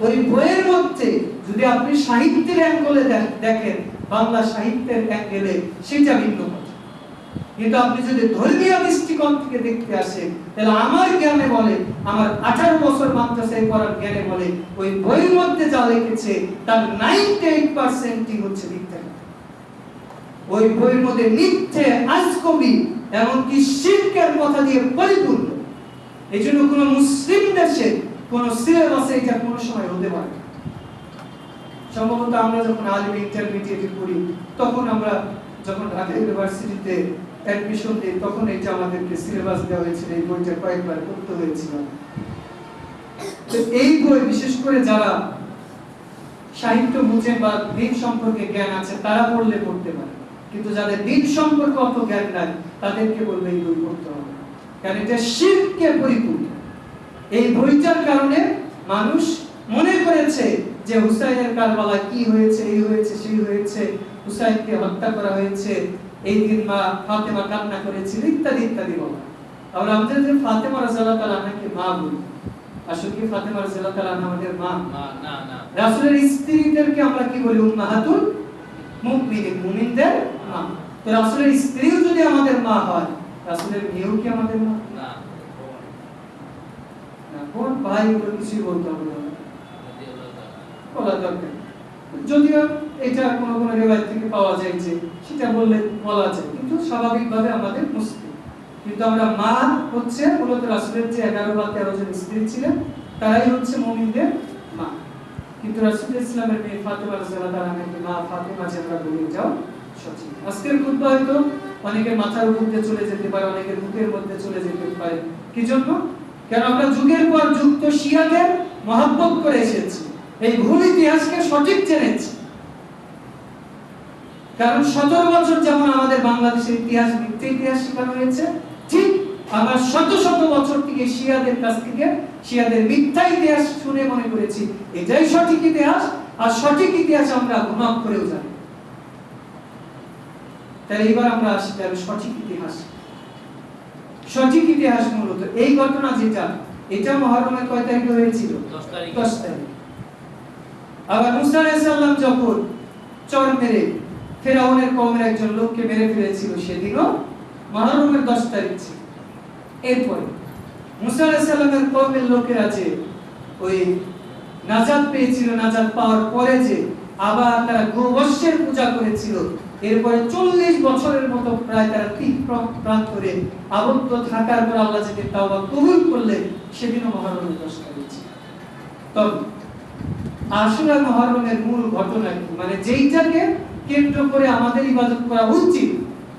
ওই বইয়ের মধ্যে যদি আপনি সাহিত্যের অ্যাঙ্গেলে দেখেন, বাংলা সাহিত্যের অ্যাঙ্গেলে, সেটা ভিন্ন কথা। কিন্তু আপনি যদি ধর্মীয় দৃষ্টিকোণ থেকে দেখতে আসেন, তাহলে আমার জ্ঞানে বলে, আমার 18 বছর মাদ্রাসায় পড়ার জ্ঞানে বলে, ওই বইয়ের মধ্যে যা লিখেছে তার 98% হচ্ছে মিথ্যা। ওই বইয়ের মধ্যে মিথ্যে, আজগবি এমনকি শিরকের কথা দিয়ে পরিপূর্ণ। এই জন্য কোন মুসলিম দেশে কোন সিলেবাসে এটা কোন সময় হতে পারে না। সম্ভবত আমরা যখন আলিম ইন্টারমিডিয়েটে পড়ি, তখন আমরা যখন ঢাকা ইউনিভার্সিটিতে অ্যাডমিশন দিই, তখন এটা আমাদেরকে সিলেবাস দেওয়া হয়েছিল, এই বইটা কয়েকবার পড়তে হয়েছিল। তো এই বই বিশেষ করে যারা সাহিত্য বুঝে বা দিন সম্পর্কে জ্ঞান আছে তারা পড়লে পড়তে পারে, কিন্তু যাদের দিন সম্পর্কে অত জ্ঞান নাই তাদেরকে বলবে এই বই পড়তে হবে, কারণ এটা শিরকে পরিপূর্ণ। এই বইটার কারণে মানুষ মনে করেছে যে হুসাইনের কারবালায় কি হয়েছে, এই হয়েছে, সেই হয়েছে, হুসাইনকে হত্যা করা হয়েছে, এই দিন মা ফাতেমা কান্না করেছিল, ইত্যাদি ইত্যাদি বলা। আমরা আমাদের যে ফাতেমা রাদিয়াল্লাহু তাআলা আনহাকে মা বলি, আসলে কি ফাতেমা রাদিয়াল্লাহু তাআলা আনহা আমাদের মা? না না। রাসূলের স্ত্রীদেরকে আমরা কি বলি? উম্মাহাতুল মুমিনিন, মুমিনদের মা। তো রাসূলের স্ত্রীও যদি আমাদের মা হয়, রাসূলের মেয়েও কি আমাদের মা? না। না, কোন ভাই ওগুলো কিছুই বলতে হবে না, বলা দরকার। যদিও এটা কোন কোন রিওয়ায়াত থেকে পাওয়া যায় যে সেটা বললে বলা যায়, কিন্তু স্বাভাবিকভাবে আমাদের মুসলিম। কিন্তু আমরা মা হচ্ছে মূলত রাসূলের যে 11 বা 13 জন স্ত্রী ছিলেন তারাই হচ্ছে মুমিনদের মা। কিন্তু রাসূল ইসলামের মেয়ে ফাতেমা রাদিয়াল্লাহু তাআলা আনহাকে মা ফাতেমা যে আমরা বলি, যাও সঠিক। আজকের খুতবা হয়তো অনেকের মাথার উপর দিয়ে চলে যেতে পারে, অনেকের মুখের মধ্যে চলে যেতে পারে। কি জন্য? কারণ আমরা যুগের পর যুগ তো শিয়াদের মহব্বত করে এসেছি, এই ভুল ইতিহাসকে সঠিক জেনেছি। কারণ 17 বছর যেমন আমাদের বাংলাদেশের ইতিহাস মিথ্যে ইতিহাস শেখানো হয়েছে, ঠিক আবার শত শত বছর থেকে শিয়াদের কাছ থেকে শিয়াদের মিথ্যা ইতিহাস শুনে মনে করেছি এটাই সঠিক ইতিহাস, আর সঠিক ইতিহাস আমরা গুনাহ করেও জানি। তাই এবার আমরা আসি তার সঠিক ইতিহাস। সঠিক ইতিহাস মূলত এই ঘটনা যেটা, এটা মুহররমের কয় তারিখে হয়েছিল? 10 তারিখ। আবার মুসা আলাইহিস সালাম যখন চর মেরে ফেরাউনের কওমের একজন লোককে মেরে ফেলেছিল, সেদিনও মুহররমের 10 তারিখ ছিল। এরপরে মুসা আলাইহিস সালামের কওমের লোকেরা যে ওই নাজাত পেয়েছিল, নাজাত পাওয়ার পরে যে আবার তারা গোবর্ষের পূজা করেছিল, এরপরে 40 বছরের মতো প্রায় তারা তীব্র প্রান্তরে আবদ্ধ থাকার পর আল্লাহ যাকে তাওবা কবুল করলেন, সেদিনও মুহররমের 10 তারিখ ছিল। তবে আশুরা মুহররমের মূল ঘটনা কি, মানে যেইটাকে কেন্দ্র করে আমাদের ইবাদত করা উচিত,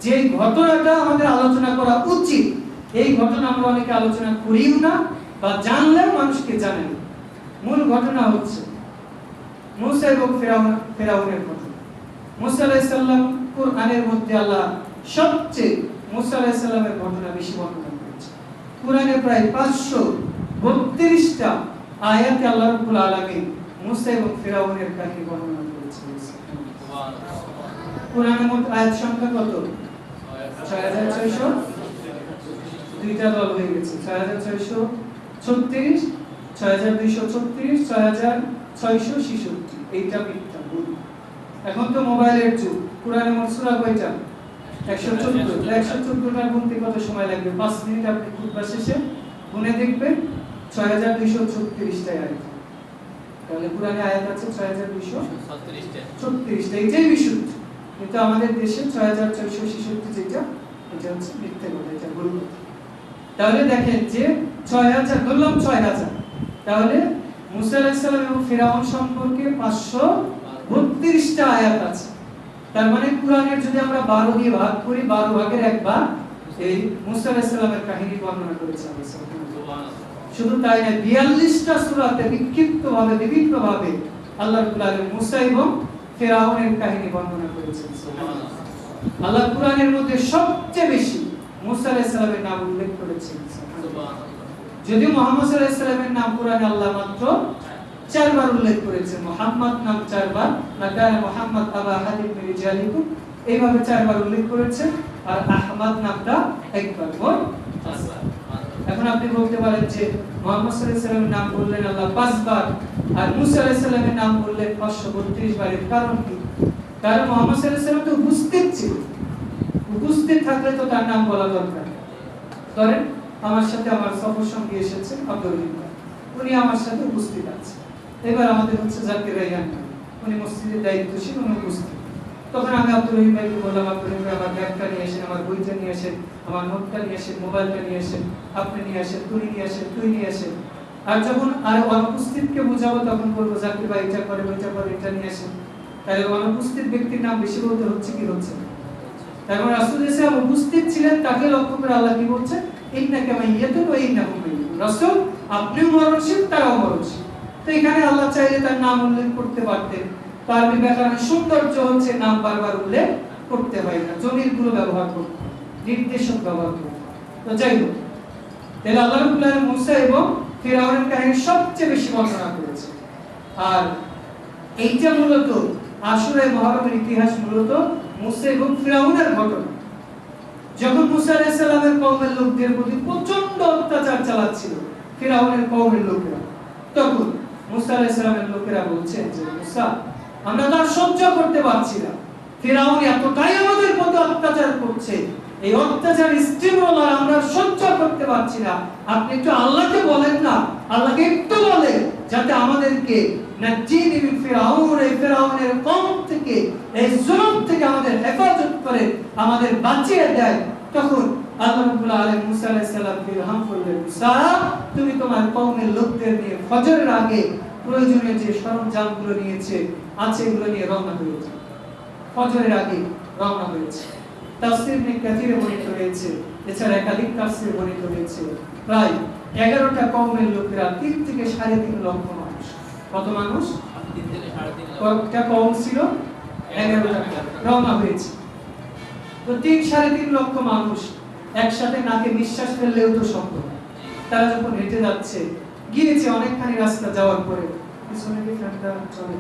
যে ঘটনাটা আমাদের আলোচনা করা উচিত, এই ঘটনা আমরা অনেকে আলোচনা করিও না বা জানলেও মানুষকে জানে না। মূল ঘটনা হচ্ছে মুসা এবং ফেরাউনের ঘটনা। মুসা আলাইহিস সালাম কুরআনের মধ্যে আল্লাহ সবচেয়ে মুসা আলাইহিস সালামের ঘটনা বেশি বর্ণনা করেছেন। কুরআনে প্রায় 532টা আয়াতে আল্লাহ রাব্বুল আলামিন মুসা এবং ফেরাউনের কাহিনী বর্ণনা করেছেন। সুবহানাল্লাহ। কুরআনের মধ্যে আয়াত সংখ্যা কত? 6600। দুইটা দল হয়ে গেছে, 6636, 6236, 6666। এইটা মিথ্যা ভুল। এখন তো মোবাইলের যুগ। কুরআনের মোট সূরা কয়টা? 114। 114টা গুনতে কত সময় লাগবে? 5 মিনিট আপনি খুতবা শেষে গুনে দেখবেন 6236টা আয়াত। তাহলে কুরআনে আয়াত আছে 6236টা। এইটাই বিশুদ্ধ। কিন্তু আমাদের দেশে 6466 যেটা, এটা হচ্ছে মিথ্যা কথা, এটা ভুল কথা। তাহলে দেখেন যে 6000 বললাম 6000, তাহলে মুসা আলাইহিস সালাম এবং ফিরআউন সম্পর্কে 532টা আয়াত আছে। তার মানে কুরআনের যদি আমরা 12 দিয়ে ভাগ করি, 12 ভাগের 1 ভাগ এই মুসা আলাইহিস সালামের কাহিনী বর্ণনা করেছে আল্লাহ সুবহানাহু। শুধু তাই না, 42টা সূরাতে বিক্ষিপ্তভাবে বিভিন্নভাবে আল্লাহ রাব্বুল আলামিন মুসা এবং ফিরআউনের কাহিনী বর্ণনা করেছেন। সুবহানাল্লাহ। আল্লাহ কুরআনের মধ্যে সবচেয়ে বেশি মুসা আলাইহিস সালামের নাম উল্লেখ করেছেন। সুবহানাল্লাহ। যদিও মুহাম্মদ সাল্লাল্লাহু আলাইহি সাল্লামের নাম কুরআনে আল্লাহ মাত্র 4 বার উল্লেখ করেছেন। মুহাম্মদ নাম 4 বার, লাকানা মুহাম্মদ আবা হাদিম মিন রিজালিকুম, এইভাবে 4 বার উল্লেখ করেছে, আর আহমদ নামটা একবার, মোট 5 বার। এখন আপনি বলতে পারেন যে মুহাম্মদ সাল্লাল্লাহু আলাইহি সাল্লামের নাম বললেন আল্লাহ 5 বার আর মুসা আলাইহিস সালামের নাম বললেন 532 বার। এর কারণ কি? কারণ মুহাম্মদ সাল্লাল্লাহু আলাইহি সাল্লাম তো উপস্থিত ছিল। উপস্থিত থাকলে তো তার নাম বলা দরকার। ধরেন আমার সাথে আমার সফর সঙ্গী এসেছে আব্দুল রহিম, উনি আমার সাথে উপস্থিত আছে। এবার আমাদের হচ্ছে জাকির রায়হান, উনি মসজিদের দায়িত্বশীল, উনি উপস্থিত। তখন আমি আব্দুল রহিম ভাইকে বললাম, আব্দুল রহিম ভাই আমার ব্যাগটা নিয়ে আসেন, আমার বইটা নিয়ে আসেন, আমার নোটটা নিয়ে আসেন, মোবাইলটা নিয়ে আসেন, আপনি নিয়ে আসেন, তুই নিয়ে আসেন, তুই নিয়ে আসেন। আর যখন আর অনুপস্থিতকে বোঝাবো তখন বলবো জাকির ভাই এটা করে, ওইটা করে, এটা নিয়ে আসেন। তাহলে অনুপস্থিত ব্যক্তির নাম বেশি বলতে হচ্ছে কি হচ্ছে না? তারপর রাসূল ইসলাম উপস্থিত ছিলেন, তাকে লক্ষ্য করে আল্লাহ কি বলছে, ইন্নাকা মাইয়াতুন ওয়া ইন্নাহুম মাইয়াতুন। রাসূল আপনিও মরণশীল, তারাও মরণশীল। তো এখানে আল্লাহ চাইলে তার নাম উল্লেখ করতে পারতেন। আরবি ব্যাকরণের সৌন্দর্য হচ্ছে নাম বারবার উল্লেখ করতে হয় না, জমিরগুলো ব্যবহার করতে, নির্দেশক ব্যবহার করতে। তো যাই হোক, তাহলে আল্লাহ রাব্বুল আলামিন মুসা এবং ফিরআউনের কাহিনী সবচেয়ে বেশি বর্ণনা করেছে। আর এইটা মূলত আশুরা মুহররমের ইতিহাস মূলত মুসা এবং ফিরআউনের ঘটনা। যখন মুসা আলাইহিস সালামের কওমের লোকদের প্রতি প্রচন্ড অত্যাচার চালাচ্ছিল ফিরআউনের কওমের লোকেরা, তখন মুসা আলাইহিস সালামের লোকেরা বলছেন যে মুসা, আমরা তো আর সহ্য করতে পারছি না, ফিরআউন এতটাই আমাদের প্রতি অত্যাচার করছে, এই অত্যাচার স্টিমরোলার আমরা সহ্য করতে পারছি না, আপনি একটু আল্লাহকে বলেন না, আল্লাহকে একটু বলেন যাতে আমাদেরকে নাজিনি মিন ফিরআউন, এই ফিরআউনের কওম থেকে, এই জুলুম থেকে আমাদের হেফাজত করে, আমাদের বাঁচিয়ে দেয়। তখন আল্লাহ রাব্বুল আলামিন মুসা আলাইহিস সালামকে ইলহাম করলেন, মুসা তুমি তোমার কওমের লোকদের নিয়ে ফজরের আগে প্রয়োজনীয় যে সরঞ্জামগুলো নিয়েছে আছে এগুলো নিয়ে রওনা হয়েছে। ফজরের আগে রওনা হয়েছে। তাফসীর ইবনে কাসিরে বর্ণিত হয়েছে, এছাড়া একাধিক তাফসীরে বর্ণিত হয়েছে, প্রায় 11টা কওমের লোকেরা 3 থেকে 3.5 লক্ষ মানুষ। কত মানুষ? 3 থেকে 3.5 লক্ষ। কয়টা কওম ছিল? 11টা রওনা হয়েছে। তো 3-3.5 লক্ষ মানুষ একসাথে নাকে নিঃশ্বাস ফেললেও তো সম্ভব। তারা যখন হেঁটে যাচ্ছে, গিয়েছে অনেকখানি রাস্তা যাওয়ার পরে, পিছনে কি ফ্যানটা চলে?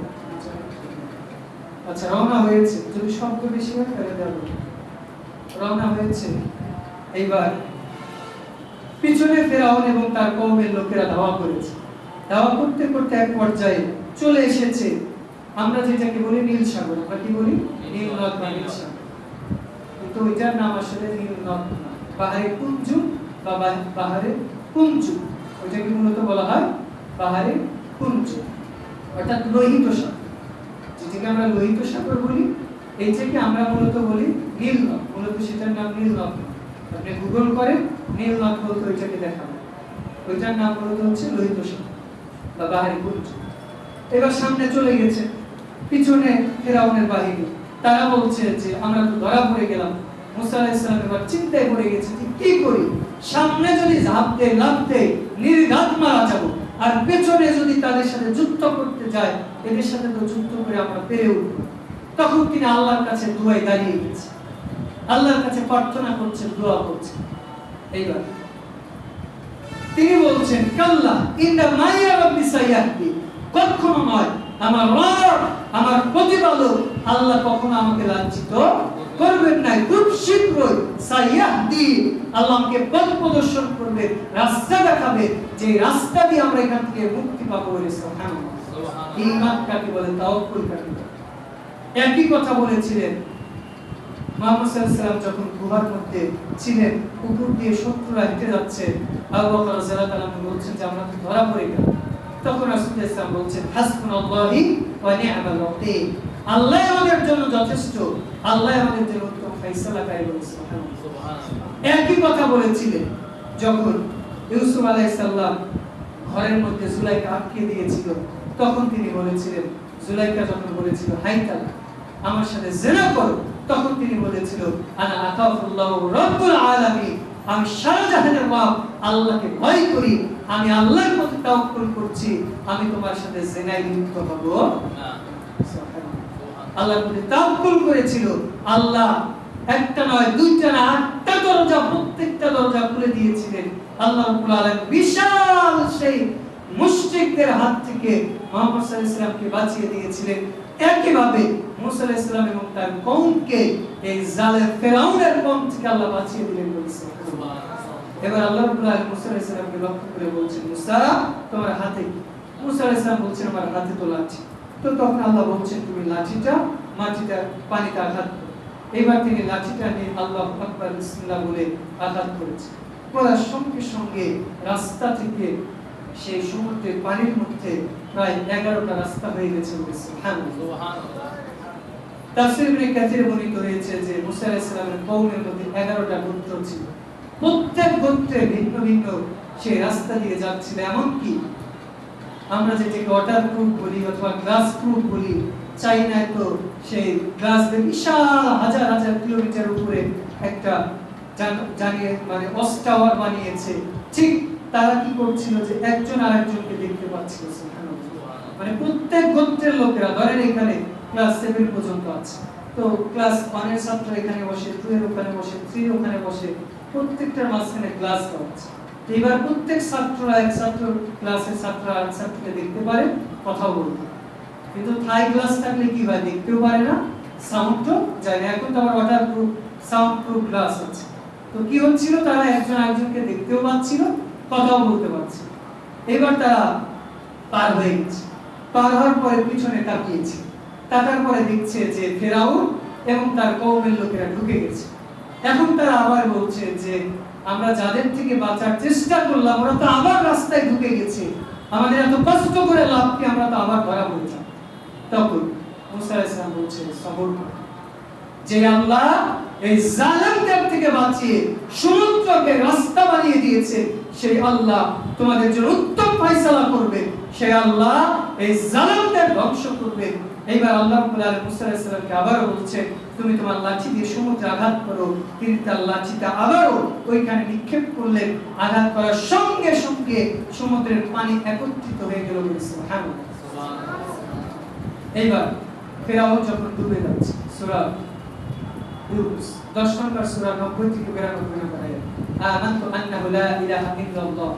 আচ্ছা, রওনা হয়েছে। যদি শব্দ বেশি হয় তাহলে দেব। রওনা হয়েছে। এইবার পিছনে ফিরআউন এবং তার কওমের লোকেরা ধাওয়া করেছে। ধাওয়া করতে করতে এক পর্যায়ে চলে এসেছে, আমরা যেটাকে বলি নীল সাগর। আমরা কি বলি? নীল নদ বা নীল সাগর। কিন্তু ওইটার নাম আসলে নীল নদ না, পাহাড়ে কুঞ্জু বা পাহাড়ে কুঞ্জু, ওইটাকে মূলত বলা হয় পাহাড়ে কুঞ্জু, অর্থাৎ লোহিত সাগর। যেটাকে আমরা লোহিত সাগর বলি, এইটাকে আমরা মূলত বলি নীল নদ। মূলত সেটার নাম নীল নদ। আপনি গুগল করেন নীল নদ বলতে ওইটাকে দেখাবেন। ওইটার নাম মূলত হচ্ছে লোহিত সাগর বা পাহাড়ে কুঞ্জু। এবার সামনে চলে গেছে, পিছনে ফিরআউনের বাহিনী। তারা বলছে যে আমরা তো ধরা পড়ে গেলাম। মুসা আলাইহিস সালাম এবার চিন্তায় পড়ে গেছে যে কি করি, সামনে যদি ঝাঁপ দেয়, লাফ দেয়, নির্ঘাত মারা যাব, আর পেছনে যদি তাদের সাথে যুদ্ধ করতে যায়, এদের সাথে তো যুদ্ধ করে আমরা পেরে উঠব। তখন তিনি আল্লাহর কাছে দুয়ায় দাঁড়িয়ে গেছে, আল্লাহর কাছে প্রার্থনা করছে, দোয়া করছে। এইবার তিনি বলছেন, কাল্লা ইন্না মাইয়া রাব্বি সাইয়াহদি, কখনো নয়, আমার রব, আমার প্রতিপালক আল্লাহ কখনো আমাকে লাঞ্ছিত করবেন না। খুব শীঘ্রই সাইয়াহদি, আল্লাহ আমাকে পথ প্রদর্শন করবে, রাস্তা দেখাবে, যে রাস্তা দিয়ে আমরা এখান থেকে মুক্তি পাবো। সুবহানাল্লাহ। ঈমান কাকে বলে, তাওয়াক্কুল কাকে বলে। একই কথা বলেছিলেন মুহাম্মদ সাল্লাল্লাহু আলাইহি ওয়াসাল্লাম যখন গুহার মধ্যে ছিলেন, উপর দিয়ে শত্রুরা হেঁটে যাচ্ছে। আবু বকর রাদিয়াল্লাহু তাআলা বলছেন যে আমরা তো ধরা পড়ে গেলাম। তখন রাসূলুল্লাহ সাল্লাল্লাহু আলাইহি ওয়াসাল্লাম বলছেন, হাসবুনাল্লাহি ওয়া নি'মাল ওয়াকিল, আল্লাহ আমাদের জন্য যথেষ্ট, আল্লাহ আমাদের জন্য উত্তম ফয়সালাকারী। সুবহানাল্লাহ। একই কথা বলেছিলেন যখন ইউসুফ আলাইহিস সালাম ঘরের মধ্যে জুলাইখা আটকে দিয়েছিল, তখন তিনি বলেছিলেন, জুলাইখা যখন বলেছিল হাইতাল আমার সাথে জিনা করো, তখন তিনি বলেছিল আনা আখাফুল্লাহ রাব্বুল আলামিন, আমি সারা জাহানের রব আল্লাহকে ভয় করি, আমি আল্লাহর প্রতি তাওয়াক্কুল করছি, আমি তোমার সাথে জিনায় লিপ্ত হব না। আল্লাহর প্রতি তাওয়াক্কুল করেছিল। আল্লাহ একটা নয়, দুইটা না, 8টা দরজা, প্রত্যেকটা দরজা খুলে দিয়েছিলেন। আল্লাহ রাব্বুল আলামিন বিশাল সেই মুশরিকদের হাত থেকে মুহাম্মদ সাল্লাল্লাহু আলাইহি ওয়াসাল্লামকে বাঁচিয়ে দিয়েছিলেন। একইভাবে মুসা আলাইহিস সালাম এবং তার কওমকে এই জালেম ফিরআউনের কওম থেকে আল্লাহ বাঁচিয়ে দিলেন। সুবহানাল্লাহ। এবার আল্লাহ রাব্বুল আলামিন মুসা আলাইহিস সালামকে লক্ষ্য করে বলছেন, মুসা তোমার হাতে কি? মুসা আলাইহিস সালাম বলছেন, আমার হাতে তো লাঠি। তো তখন আল্লাহ বলছেন, তুমি লাঠিটা মাটিটা পানিতে আঘাত করো। এবার তিনি লাঠিটা নিয়ে আল্লাহু আকবার বিসমিল্লাহ বলে আঘাত করেছেন। করার সঙ্গে সঙ্গে রাস্তা থেকে সেই সমুদ্রের পানির মধ্যে প্রায় 11টা রাস্তা হয়ে গেছে। সুবহানাল্লাহ। তাফসীর ইবনে কাসির বর্ণিত হয়েছে যে মুসা আলাইহিস সালামের কওমের মধ্যে 11টা গোত্র ছিল। প্রত্যেক গোত্রে ভিন্ন ভিন্ন সেই রাস্তা দিয়ে যাচ্ছিল। এমনকি আমরা যেটাকে ওয়াটার প্রুফ বলি অথবা গ্লাস প্রুফ বলি, চাইনায় তো সেই গ্লাস দিয়ে বিশাল হাজার হাজার কিলোমিটার উপরে একটা জানিয়ে মানে অস্টাওয়ার বানিয়েছে। ঠিক তারা কি করছিল যে একজন আরেকজনকে দেখতে পাচ্ছিল। মানে প্রত্যেক গোত্রের লোকেরা, ধরেন এখানে ক্লাস 7 পর্যন্ত আছে, তো ক্লাস 1 এর ছাত্র এখানে বসে, 2 এর ওখানে বসে, 3 এর ওখানে বসে, প্রত্যেকটার মাঝখানে গ্লাস দেওয়া আছে। তো এবার প্রত্যেক ছাত্ররা এক ছাত্র ক্লাসের ছাত্র আর ছাত্রকে দেখতে পারে, কথাও বলতে পারে। কিন্তু থাই গ্লাস থাকলে কি হয়, দেখতেও পারে না, সাউন্ডও যায় না। এখন তো আবার water proof sound proof glass আছে। তো কি হচ্ছিল, তারা একজন আরেকজনকে দেখতেও পাচ্ছিল, কথাও বলতে পারছিল। এবার তারা পার হয়ে গেছে। পার হওয়ার পরে পিছনে তাকিয়েছে, তাকার পরে দেখছে যে ফেরাউন এবং তার কওমের লোকেরা ঢুকে গেছে। এখন তারা আবার বলছে যে আমরা যাদের থেকে বাঁচার চেষ্টা করলাম ওরা তো আবার রাস্তায় ঢুকে গেছে, আমাদের এত কষ্ট করে লাভ কি, আমরা তো আবার ধরা পড়ে যাব। তখন মুসা আলাইহিস সালাম বলছে সবর করো, যে আল্লাহ এই জালেমদের থেকে বাঁচিয়ে সমুদ্রকে রাস্তা বানিয়ে দিয়েছে, সেই আল্লাহ তোমাদের জন্য উত্তম ফয়সালা করবে, সেই আল্লাহ এই জালেমদের ধ্বংস করবে। এইবার আল্লাহ রাব্বুল আলামিন মুসা আলাইহিস সালামকে আবারো বলছেন তুমি তোমার লাঠি দিয়ে সমুদ্রে আঘাত করো। তিনি তার লাঠিটা আবারো ওইখানে নিক্ষেপ করলেন। আঘাত করার সঙ্গে সঙ্গে সমুদ্রের পানি একত্রিত হয়ে গেল। সুবহানাল্লাহ। এইবার ফেরাউন যখন ডুবে যাচ্ছে, সূরা ইউনূস 10 নম্বর সূরা 90 থেকে 92 নম্বর আয়াত, আমানতু আন্নাহু লা ইলাহা ইল্লাল্লাহ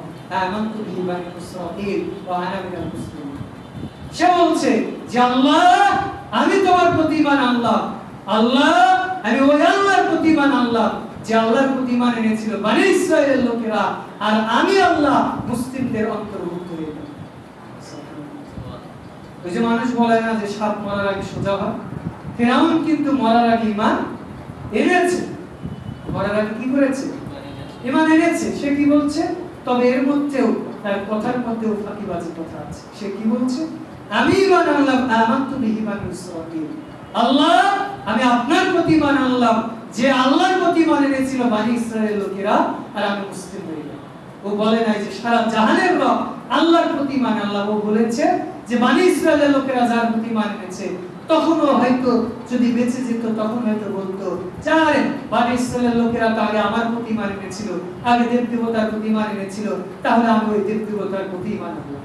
আমানতু বিহি বানি ইসরাঈল ওয়া আনা মিনাল মুসলিমিন। সে বলছে যে আল্লাহ আমি তোমার প্রতি ঈমান আনলাম, আল্লাহ আমি ওই আল্লাহর প্রতি ঈমান আনলাম যে আল্লাহর প্রতি ঈমান এনেছিল বনি ইসরাঈলের লোকেরা, আর আমি আল্লাহ মুসলিমদের অন্তর্ভুক্ত হয়ে গেলাম। ওই যে মানুষ বলে না যে সাপ মরার আগে সোজা হয়, ফেরাউন কিন্তু মরার আগে ঈমান এনেছে। মরার আগে কি করেছে? ঈমান এনেছে। সে কি বলছে? তবে এর মধ্যেও তার কথার মধ্যেও ফাঁকিবাজি কথা আছে। সে কি বলছে? আমি ঈমান আনলাম আমানতু বিহি বানি ইসরাঈল, আল্লাহ আমি আপনার প্রতি ঈমান আনলাম যে আল্লাহর প্রতি ঈমান এনেছিল বনি ইসরাঈলের লোকেরা, আর আমি মুসলিম হয়ে গেলাম। ও বলে নাই যে সারা জাহানের রব আল্লাহর প্রতি ঈমান আনলাম। ও বলেছে যে বনি ইসরাঈলের লোকেরা যার প্রতি ঈমান এনেছে, তখনও হয়তো যদি বেঁচে যেত তখন হয়তো বলতো জানেন বনি ইসরাঈলের লোকেরা তো আগে আমার প্রতি ঈমান এনেছিল, আগে দেব দেবতার প্রতি ঈমান এনেছিল, তাহলে আমি ওই দেব দেবতার প্রতি ঈমান আনলাম।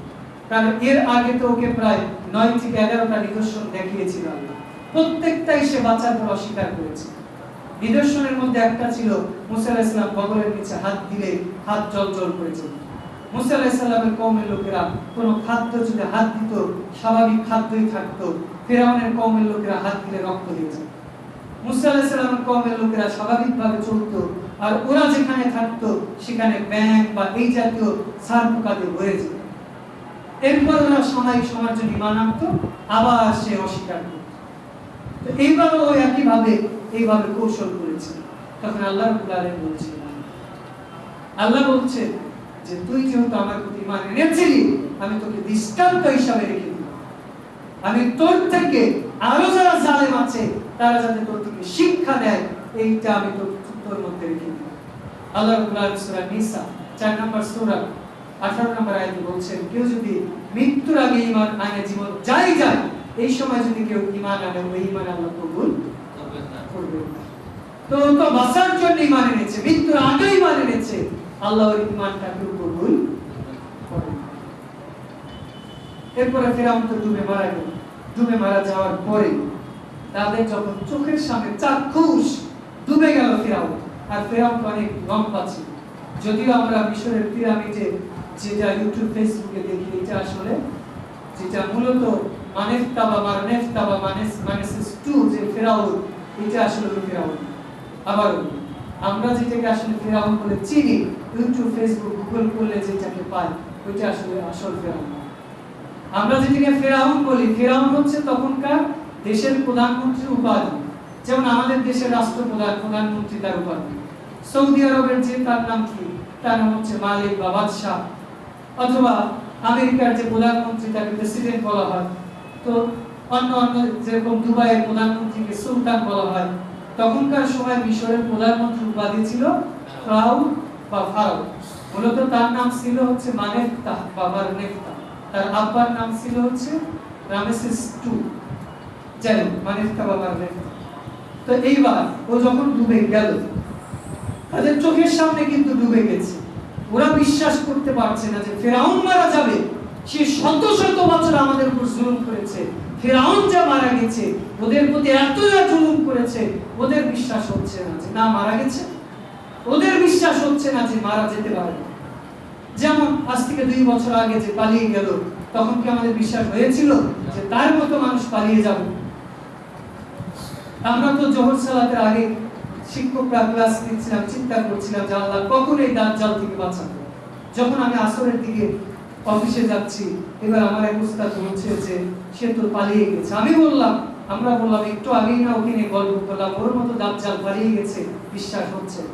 কারণ এর আগে তো ওকে প্রায় 9 থেকে 11টা নিদর্শন দেখিয়েছিল আল্লাহ, প্রত্যেকটাই সে বাঁচার পর অস্বীকার করেছে। নিদর্শনের মধ্যে একটা ছিল মুসা আলাইহিস সালাম বগলের নিচে হাত দিলে হাত জ্বলজ্বল করে যেত। মুসা আলাইহিস সালামের কওমের লোকেরা কোনো খাদ্য যদি হাত দিত স্বাভাবিক খাদ্যই থাকতো, ফিরআউনের কওমের লোকেরা হাত দিলে রক্ত হয়ে যেত। মুসা আলাইহিস সালামের কওমের লোকেরা স্বাভাবিকভাবে চলতো, আর ওরা যেখানে থাকতো সেখানে ব্যাঙ বা এই জাতীয় সার পোকা দিয়ে ভরে যেত। এরপর ওরা সময়ের জন্য ঈমান আনতো, আবার সে অস্বীকার করত। তো এইবার ও একইভাবে এইভাবে কৌশল করেছে। তখন আল্লাহ রাব্বুল আলামিন বলছেন, আল্লাহ বলছে যে তুই যেহেতু আমার প্রতি ঈমান এনেছিলি, আমি তোকে দৃষ্টান্ত হিসাবে রেখে দিলাম। আমি তোর থেকে আরো যারা জালেম আছে তারা যাতে তোর থেকে শিক্ষা নেয়, এইটা আমি তোর মধ্যে রেখে দিলাম। আল্লাহ রাব্বুল আলামিন সূরা নিসা 4 নম্বর সূরা 18 নম্বর আয়াতে বলছেন, কেউ যদি মৃত্যুর আগে ঈমান আনে জীবন যায় যায়, এই সময় যদি কেউ ঈমান আনে ওই ঈমান আল্লাহ কবুল করবেন না। তো বাঁচার জন্য ঈমান এনেছে, মৃত্যুর আগে ঈমান এনেছে, আল্লাহ ওই ঈমানটাকে কবুল করেন না। এরপরে ফিরআউন তো ডুবে মারা গেল। ডুবে মারা যাওয়ার পরে তাদের যখন চোখের সামনে চাক্ষুষ ডুবে গেল ফিরআউন, আর ফিরআউন অনেক লম্বা ছিল। যদিও আমরা মিশরের পিরামিডে যেটা ইউটিউব ফেসবুকে দেখি, এটা আসলে যেটা মূলত যে ফিরআউন, এটা আসলে ফিরআউন। আবার আমরা যেটাকে আসলে ফিরআউন বলে চিনি, ইউটিউব ফেসবুক গুগল করলে যেটাকে পাই, ওইটা আসলে আসল ফিরআউন। আমরা যেটাকে ফিরআউন বলি, ফিরআউন হচ্ছে তখনকার দেশের প্রধানমন্ত্রীর উপাধি। যেমন আমাদের দেশের রাষ্ট্রপ্রধান, প্রধানমন্ত্রী তার উপাধি। সৌদি আরবের যে তার নাম কি, তার নাম হচ্ছে মালিক বা বাদশাহ। অথবা আমেরিকার যে প্রধানমন্ত্রী তাকে প্রেসিডেন্ট বলা হয়। তো অন্য অন্য যেরকম দুবাইয়ের প্রধানমন্ত্রীকে সুলতান বলা হয়, তখনকার সময় মিশরের প্রধানমন্ত্রী উপাধি ছিল ফ্রাউন বা ফারাও। মূলত তার নাম ছিল হচ্ছে মানেফতা বাবার নেফতা, তার আব্বার নাম ছিল হচ্ছে রামেসিস টু। যাই হোক, মানেফতা বাবার নেফতা। তো এইবার ও যখন ডুবে গেল, তাদের চোখের সামনে কিন্তু ডুবে গেছে। ওরা বিশ্বাস করতে পারছে না যে ফেরাউন মারা যাবে। সে শত শত বছর আমাদের উপর জুলুম করেছে, ফেরাউন যা মারা গেছে, ওদের প্রতি এতটা জুলুম করেছে, ওদের বিশ্বাস হচ্ছে না যে না মারা গেছে, ওদের বিশ্বাস হচ্ছে না যে মারা যেতে পারে। যেমন আজ থেকে 2 বছর আগে যে পালিয়ে গেল, তখন কি আমাদের বিশ্বাস হয়েছিল যে তার মতো মানুষ পালিয়ে যাবে? আমরা তো জোহর সালাতের আগে শিক্ষকরা ক্লাস নিচ্ছিলাম, চিন্তা করছিলাম যে আল্লাহ কখন এই দাজ্জাল থেকে বাঁচাবে। যখন আমি আসরের দিকে অফিসে যাচ্ছি, এবার আমার এক উস্তাদ বলছে যে সে তো পালিয়ে গেছে। আমরা বললাম একটু আগেই না ওকে নিয়ে গল্প করলাম, ওর মতো দাজ্জাল পালিয়ে গেছে, বিশ্বাস হচ্ছে না।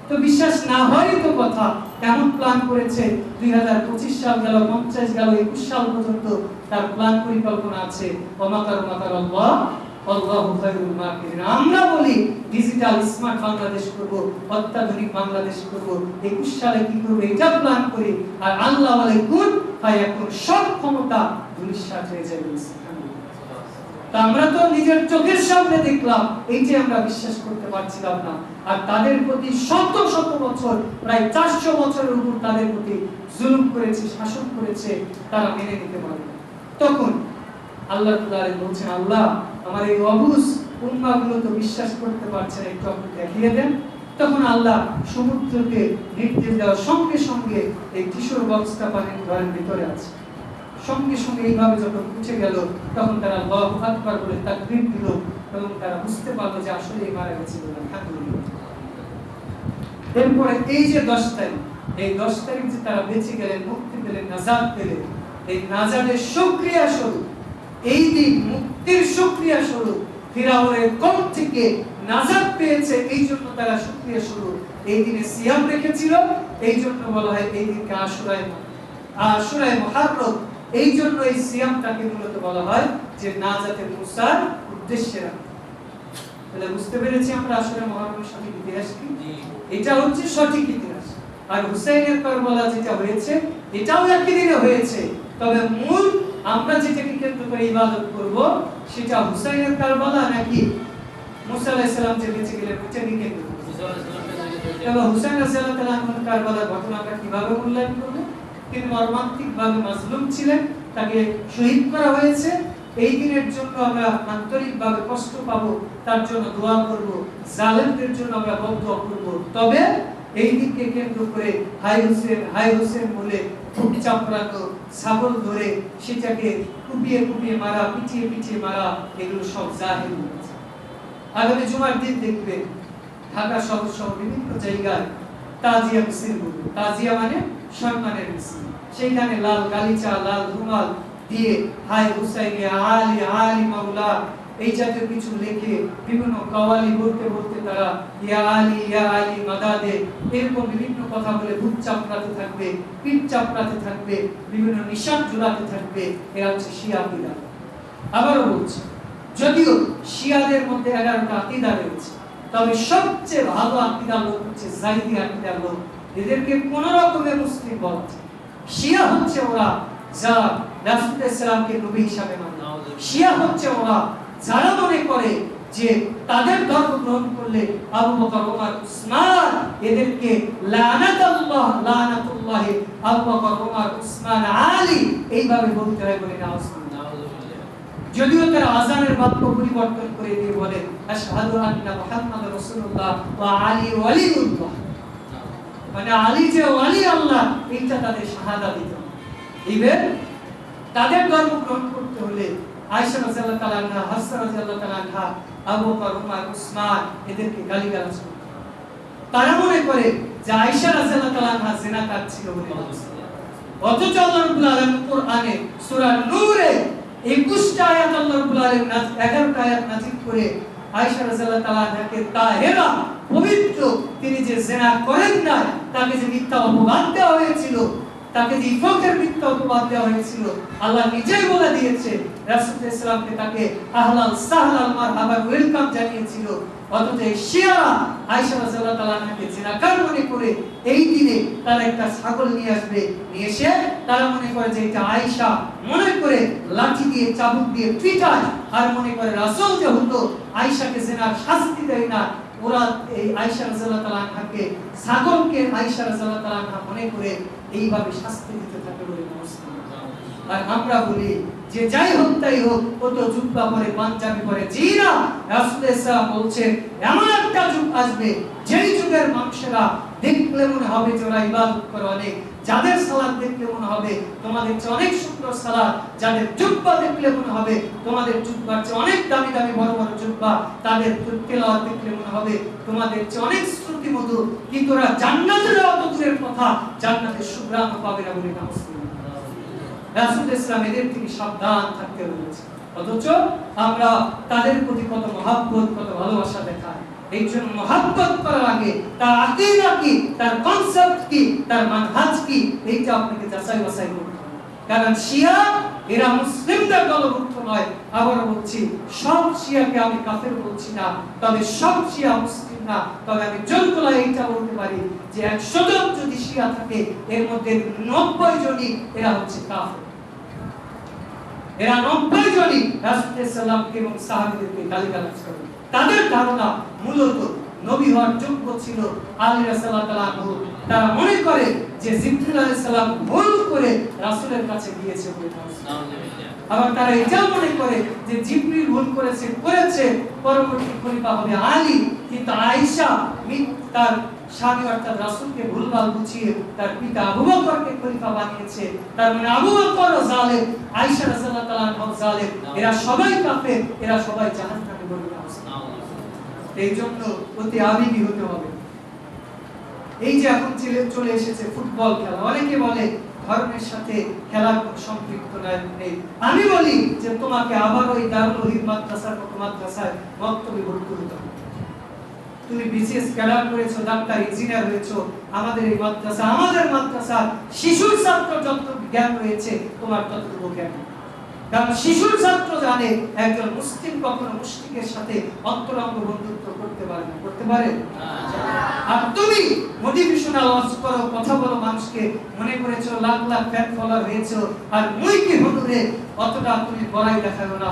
তো বিশ্বাস না হয়ই তো কথা। কেমন প্ল্যান করেছে, 2025 সাল গেল, 50 গেল, 21 সাল পর্যন্ত তার প্ল্যান পরিকল্পনা আছে। ওমাকার আল্লাহ আল্লাহু খায়রুল মাকিরিন। আমরা বলি ডিজিটাল স্মার্ট বাংলাদেশ করব, অত্যাধুনিক বাংলাদেশ করব, 21 সালে কি করব এটা প্ল্যান করি, আর আল্লাহ বলে কুন ফায়াকুন, সব ক্ষমতা ধূলিসাৎ হয়ে যাবে। তা আমরা তো নিজের চোখের সামনে দেখলাম, এই যে আমরা বিশ্বাস করতে পারছিলাম না। আর তাদের প্রতি শত শত বছর, প্রায় 400 বছরের উপর তাদের প্রতি জুলুম করেছে, শাসন করেছে, তারা মেনে নিতে পারে। তখন আল্লাহ তাআলা বলছেন, আল্লাহ আমার এই অবুঝ উম্মাহগুলো তো বিশ্বাস করতে পারছে না, একটু আপনি দেখিয়ে দেন। তখন আল্লাহ সমুদ্রকে নির্দেশ দেওয়ার সঙ্গে সঙ্গে এই কিশোর বক্সটা পানির ঘরের ভিতরে আছে, সঙ্গে সঙ্গে এইভাবে যখন উঠে গেল, তখন তারা আল্লাহু আকবার বলে তাকবীর দিল এবং তারা বুঝতে পারলো যে আসলে মারা গেছে। আলহামদুলিল্লাহ। এরপরে এই যে 10 তারিখ, এই 10 তারিখ যে তারা বেঁচে গেলেন, মুক্তি পেলেন, নাজাত পেলেন, এই নাজাতের শুকরিয়া স্বরূপ, এই দিন মুক্তির শুকরিয়া স্বরূপ, ফিরাউনের কবর থেকে নাজাত পেয়েছে, এই জন্য তারা শুকরিয়া স্বরূপ এই দিনে সিয়াম রেখেছিল। এই জন্য বলা হয় এই দিনকে আশুরায়ে মুহাররম। এই জন্য এই সিয়ামটাকে মূলত বলা হয় যে নাজাতের মুসার উদ্দেশ্যে রাখা। তাহলে বুঝতে পেরেছি আমরা আশুরায়ে মুহাররমের সঠিক ইতিহাস কি? এটা হচ্ছে সঠিক ইতিহাস। আর হুসাইনের কারবালা যেটা হয়েছে, এটাও একই দিনে হয়েছে। তবে মূল আমরা যেটাকে কেন্দ্র করে ইবাদত করব, সেটা হুসাইনের কারবালা নাকি মুসা আলাইহিস সালাম যে বেঁচে গেলেন ওটাকে কেন্দ্র করে? তবে হুসাইন রাদিয়াল্লাহু তাআলা আনহুর কারবালার ঘটনা আমরা কিভাবে মূল্যায়ন করব? তিনি মর্মান্তিকভাবে মাজলুম ছিলেন, তাকে শহীদ করা হয়েছে। এই দিনের জন্য আমরা আন্তরিকভাবে কষ্ট পাবো, তার জন্য দোয়া করব, জালেমদের জন্য আমরা বদদোয়া করব। তবে এই দিনকে কেন্দ্র করে হাই হোসেন বলে খুব চাপড়ানো ছাগল ধরে সেটাকে কুপিয়ে কুপিয়ে মারা, পিটিয়ে পিটিয়ে মারা, এগুলো সব জাহিল। আগামী জুমার দিন দেখবেন ঢাকা শহর সহ বিভিন্ন জায়গায় তাজিয়া মিছিল হবে। তাজিয়া মানে সম্মানের মিছিল। সেইখানে লাল গালিচা, লাল রুমাল দিয়ে হাই হুসাইনে আলী আলী মাওলা এই জাতীয় কিছু লিখে বিভিন্ন কাওয়ালি বলতে বলতে তারা ইয়া আলী মাদাদে এরকম বিভিন্ন কথা বলে বুক চাপড়াতে থাকবে, পিঠ চাপড়াতে থাকবে, বিভিন্ন নিশান ঝুলাতে থাকবে। এরা হচ্ছে শিয়া বিদআত। আবারও বলছি, যদিও শিয়াদের মধ্যে 11টা আকীদা রয়েছে, তবে সবচেয়ে ভালো আকীদার লোক হচ্ছে জাইদি আকীদার লোক। এদেরকে কোন রকমের মুসলিম বলা যায়। শিয়া হচ্ছে ওরা যারা রাসূলুল্লাহ সাল্লাল্লাহু নবী হিসাবে মানে। শিয়া হচ্ছে ওরা যারা মনে করে যে তাদের ধর্ম গ্রহণ করলে আবু বকর, ওমর, উসমান এদেরকে লানাতুল্লাহ আবু বকর, ওমর, উসমান, আলী এইভাবে বলতে হয় বলে নাউজুবিল্লাহ। যদিও তারা আযানের বাক্য পরিবর্তন করে দিয়ে বলে আশহাদু আন্না মুহাম্মাদুর রাসূলুল্লাহ ওয়া আলী ওয়ালিউল্লাহ, মানে আলী যে ওয়ালি আল্লাহ, এটা তাদের শাহাদাত দিত। ইভেন তাদের ধর্ম গ্রহণ করতে হলে আয়েশা রাদিয়াল্লাহু তাআলা আনহা, হাফসা রাদিয়াল্লাহু তাআলা আনহা, আবু বকর, ওমর, উসমান এদেরকে গালিগালাজ করত। তারা মনে করে যে আয়েশা রাদিয়াল্লাহু তাআলা আনহা জিনাকার ছিল বলে। অথচ আল্লাহ রাব্বুল আলামিন কোরআনে সূরা নূরে 21টা আয়াত আল্লাহ রাব্বুল আলামিন 11টা আয়াত নাযিল করে আয়েশা রাদিয়াল্লাহু তাআলা আনহাকে তাহেরা, পবিত্র, তিনি যে জিনা করেন না, তাকে যে মিথ্যা অপবাদ দেওয়া হয়েছিল, তাকে ইফকের মিথ্যা অপবাদ দেওয়া হয়েছিল, আল্লাহ নিজেই বলে দিয়েছে রাসূল ইসলামকে তাকে আহলাল সাহলাল মারহাবা ওয়েলকাম জানিয়েছিল। অথচ শিয়ারা আয়েশা রাদিয়াল্লাহু তাআলা আনহাকে জিনাকার মনে করে এই দিনে তারা একটা ছাগল নিয়ে আসবে, নিয়ে এসে তারা মনে করে যে এটা আয়েশা, মনে করে লাঠি দিয়ে চাবুক দিয়ে পিটায়, আর মনে করে রাসূল যেহেতু আয়েশাকে জিনার শাস্তি দেয় না, ওরা এই আয়েশা রাদিয়াল্লাহু তাআলা আনহাকে ছাগলকে আয়েশা রাদিয়াল্লাহু তাআলা আনহা মনে করে এইভাবে শাস্তি দিতে থাকে বলে মুসলিম। আর আমরা বলি যে যাই হোক তাই হোক, ও তো জুব্বা পরে পাঞ্জাবি পরে। জি না, রাসূল সাল্লাল্লাহু বলছেন এমন একটা যুগ আসবে যেই যুগের মানুষেরা দেখলে মনে হবে যে ওরা ইবাদত করে অনেক, যাদের সালাত দেখলে মনে হবে তোমাদের চেয়ে অনেক সুন্দর সালাত, যাদের জুব্বা দেখলে মনে হবে তোমাদের জুব্বার চেয়ে অনেক দামি দামি বড় বড় জুব্বা, তাদের তেলাওয়াত দেখলে মনে হবে তোমাদের চেয়ে অনেক শ্রুতিমধুর, কিন্তু ওরা জান্নাতে যাওয়া তো দূরের কথা, জান্নাতের সুঘ্রাণ পাবে না বলে না মুসলিম। রাসূল ইসলাম এদের থেকে সাবধান থাকতে বলেছে, অথচ আমরা তাদের প্রতি কত মহব্বত, কত ভালোবাসা দেখাই। এই জন্য মহব্বত করার আগে তার আকীদা কি, তার কনসেপ্ট কি, তার মানহাজ কি, এইটা আপনাকে যাচাই বাছাই করতে হবে। কারণ শিয়া এরা মুসলিমদের দলভুক্ত নয়। আবার বলছি, সব শিয়াকে আমি কাফের বলছি না, তবে সব শিয়া মুসলিম না। তবে আমি জোর করে এইটা বলতে পারি যে 100 জন যদি শিয়া থাকে, এর মধ্যে 90 জনই এরা হচ্ছে কাফের। এরা 90 জনই রাসূল সাল্লাল্লাহু এবং সাহাবীদেরকে গালিগালাজ করে। তাদের ধারণা মূলত নবী হওয়ার যোগ্য ছিল আলী রাদিয়াল্লাহু তাআলা আনহু। তারা মনে করে যে জিবরিল আলাইহিস সালাম ভুল করে রাসূলের কাছে গিয়েছে বলে। আবার তারা এটাও মনে করে যে জিবরিল ভুল করেছে পরবর্তী খলিফা হবে আলী, কিন্তু আয়েশা তার স্বামী অর্থাৎ রাসূলকে ভুলভাল বুঝিয়ে তার পিতা আবু বকরকে খলিফা বানিয়েছে। তার মানে আবু বকর জালেম, আয়েশা রাদিয়াল্লাহু তাআলা আনহা জালেম, এরা সবাই কাফের, এরা সবাই জাহান্নামে বলে। এই জন্য অতি আবেগী হতে হবে। এই যে এখন চলে এসেছে ফুটবল খেলা, অনেকে বলে ধর্মের সাথে খেলার কোনো সম্পৃক্ত নেই। আমি বলি যে তোমাকে আবার ওই দারুল ওহীদ মাদ্রাসার মতো মাদ্রাসায় বক্তব্য ভর্তি হতে হবে। তুমি বিসিএস ক্যাডার করেছো, ডাক্তার, ইঞ্জিনিয়ার হয়েছো, আমাদের এই মাদ্রাসা, আমাদের মাদ্রাসার শিশুর ছাত্র যত জ্ঞান রয়েছে তোমার ততটুকু জ্ঞান। কারণ শিশুর ছাত্র জানে একজন মুসলিম কখনো মুশরিকের সাথে অন্তরঙ্গ বন্ধুত্ব করতে পারে না, করতে পারে। আর তুমি মোটিভেশনাল ওয়াজ করো, কথা বলো, মানুষকে মনে করেছো লাখ লাখ ফ্যান ফলোয়ার হয়েছো, আর মুই কি হুজুরে অতটা তুমি বড়াই দেখালো না।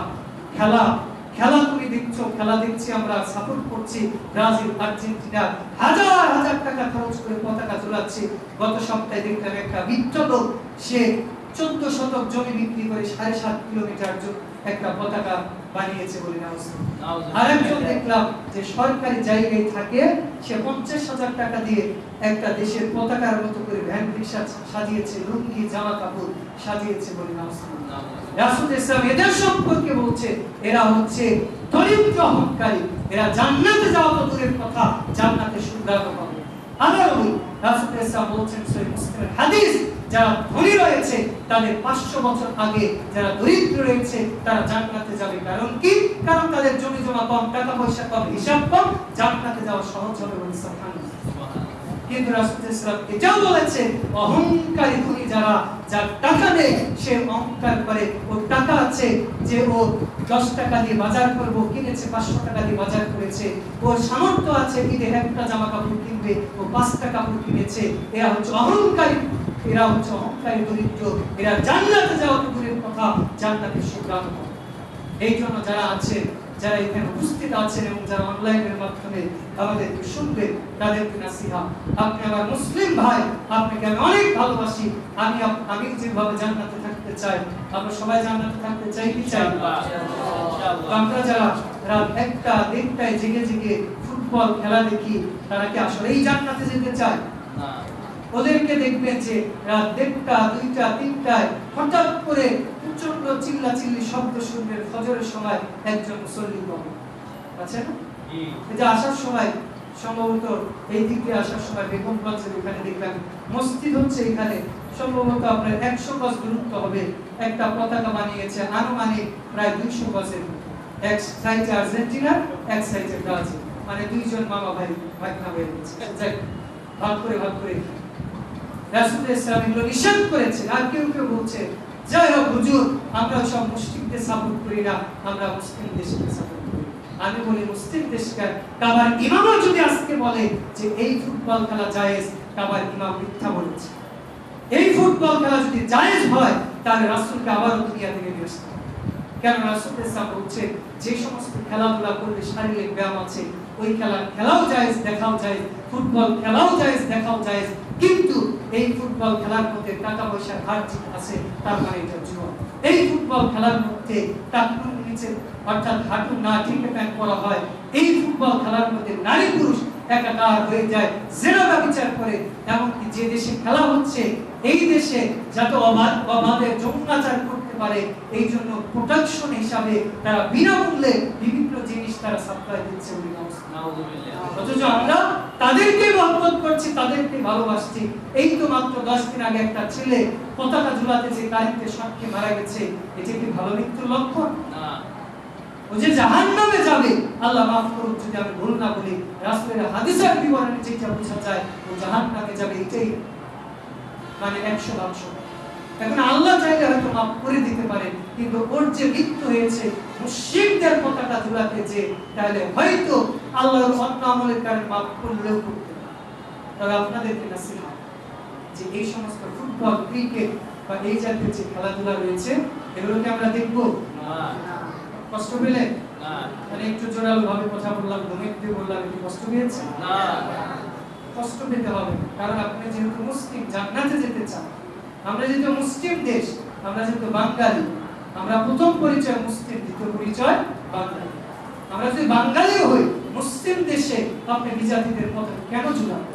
খেলা তুমি দেখছো, খেলা দেখছি আমরা, সাপোর্ট করছি ব্রাজিল, আর্জেন্টিনা, হাজার হাজার টাকা খরচ করে পতাকা ঝোলাচ্ছে। গত সপ্তাহে দেখলাম একটা বৃদ্ধ লোক, সে 14 শতক জমি বিক্রি করে 7.5 কিলোমিটার একটা পতাকা বানিয়েছে বলে। আরেকজন দেখলাম যে সরকারি জায়গায় থাকে, সে 50,000 টাকা দিয়ে একটা দেশের পতাকার মতো করে ভ্যান রিক্সা সাজিয়েছে, লুঙ্গি জামা কাপড় সাজিয়েছে বলে। রাসূল ইসলাম এদের সম্পর্কে বলছে এরা হচ্ছে দরিদ্র অহংকারী, এরা জান্নাতে যাওয়া তো দূরের কথা, জান্নাতে সুঘ্রাণ পাবে। আবার রাসূল ইসলাম বলছেন সহিহ মুসলিমের হাদিস, যারা ধনী রয়েছে তাদের 500 বছর আগে যারা দরিদ্র রয়েছে তারা জান্নাতে যাবে। কারণ কি? কারণ তাদের জমি জমা কম, টাকা পয়সা কম, হিসাব কম, জান্নাতে যাওয়া সহজ হবে বলে। সুবহানাল্লাহ। কিন্তু রাসূল সাল্লাল্লাহু এটাও বলেছে অহংকারী ধনী যারা, যার টাকা নেই সে অহংকার করে, ও টাকা আছে যে ও 10 টাকা দিয়ে বাজার করব কিনেছে, 500 টাকা দিয়ে বাজার করেছে, ওর সামর্থ্য আছে ঈদে একটা জামা কাপড় কিনবে, ও 5টা কাপড় কিনেছে। এরা হচ্ছে অহংকারী, এরা হচ্ছে অহংকারী দরিদ্র, এরা জান্নাতে যাওয়া তো দূরের কথা, জান্নাতের সুঘ্রাণ পাবে। এই জন্য যারা আছে, যারা এখানে উপস্থিত আছেন এবং যারা অনলাইনের মাধ্যমে আমাদেরকে শুনবেন, তাদেরকে নাসিহা, আপনি আমার মুসলিম ভাই, আপনাকে আমি অনেক ভালোবাসি। আমি যেভাবে জান্নাতে থাকতে চাই, আমরা সবাই জান্নাতে থাকতে চাই কি চাই? আমরা যারা রাত 1টা 1টায় জেগে জেগে ফুটবল খেলা দেখি, তারা কি আসলে এই জান্নাতে যেতে চায়? ওদেরকে দেখবেন যে রাত 1টা 2টা 3টায় হঠাৎ করে প্রচন্ড চিল্লাচিল্লি শব্দ শুনবেন, ফজরের সময় একজন মুসল্লি পাবেন, আছে না? এটা আসার সময় সম্ভবত এই দিকে আসার সময় বেগমগঞ্জের এখানে দেখলাম মসজিদ হচ্ছে, এখানে সম্ভবত আপনার 100 গজ দূরত্ব হবে, একটা পতাকা বানিয়েছে আনুমানিক প্রায় 200 গজের, এক সাইডে আর্জেন্টিনা, এক সাইডে ব্রাজিল, মানে দুইজন মামা ভাই ভাগনা হয়ে গেছে, ভাগ করে রাসূল ইসলাম এগুলো নিষেধ করেছেন। আর কেউ কেউ বলছে যাই হোক হুজুর, আমরা সব মুসলিমদের সাপোর্ট করি না, আমরা মুসলিম দেশকে সাপোর্ট করি। আমি বলি মুসলিম দেশকে কাবার ইমামও যদি আজকে বলে যে এই ফুটবল খেলা জায়েজ, কাবার ইমাম মিথ্যা বলেছে। এই ফুটবল খেলা যদি জায়েজ হয় তাহলে রাসূলকে আবার দুনিয়া থেকে নিয়ে আসতে হবে। কেন রাসূল ইসলাম বলছে যে সমস্ত খেলাধুলা করলে শারীরিক ব্যায়াম আছে ওই খেলাও জায়েজ, দেখাও জায়েজ, ফুটবল খেলাও জায়েজ, দেখাও জায়েজ, কিন্তু এই ফুটবল খেলার মধ্যে টাকা পয়সার হার জিত আছে, তার মানে এটা জুয়া। এই ফুটবল খেলার মধ্যে টাকুর নিচে অর্থাৎ হাঁটু না ঠিক প্যান্ট পরা হয়, এই ফুটবল খেলার মধ্যে নারী পুরুষ একাকার হয়ে যায়, জেনা ব্যভিচার করে। এমনকি যে দেশে খেলা হচ্ছে এই দেশে যাতে অবাধে যৌনাচার করতে পারে এই জন্য প্রোটেকশন হিসাবে তারা বিনামূল্যে বিভিন্ন জিনিস তারা সাপ্লাই দিচ্ছে। অথচ আমরা তাদেরকে মহব্বত করছি, তাদেরকে ভালোবাসছি। এই তো মাত্র 10 দিন আগে একটা ছেলে পতাকা ঝুলাতে যে কারেন্টে শর্টকে মারা গেছে, এটা কি ভালো মৃত্যুর লক্ষণ? না। ও যে জাহান্নামে যাবে, আল্লাহ মাফ করুন যদি আমি ভুল না বলি, রাসূলের হাদিসের বিবরণে যেটা বোঝা যায় ও জাহান্নামে যাবে, এটাই মানে 100%। এখন আল্লাহ চাইলে হয়তো মাফ করে দিতে পারেন, কিন্তু ওর যে মৃত্যু হয়েছে মুশরিকদের পতাকা ঝুলাতে যে, তাহলে হয়তো আল্লাহর অন্য আমলের কারণে মাফ করলেও করতে পারে। তবে আপনাদেরকে নসিহত যে এই সমস্ত ফুটবল, ক্রিকেট বা এই জাতীয় যে খেলাধুলা রয়েছে এগুলোকে আমরা দেখব না। কষ্ট পেলে না, মানে একটু জোরালো ভাবে কথা বললাম, ধমক দিয়ে বললাম, একটু কষ্ট পেয়েছে না? কষ্ট পেতে হবে, কারণ আপনি যেহেতু মুসলিম, জান্নাতে যেতে চান। আমরা যেহেতু মুসলিম দেশ, আমরা যেহেতু বাঙালি, আমরা প্রথম পরিচয় মুসলিম, দ্বিতীয় পরিচয় বাঙালি। আমরা যদি বাঙালি হই মুসলিম দেশে, আপনি বিজাতিদের পথে কেন ঝুলাবেন?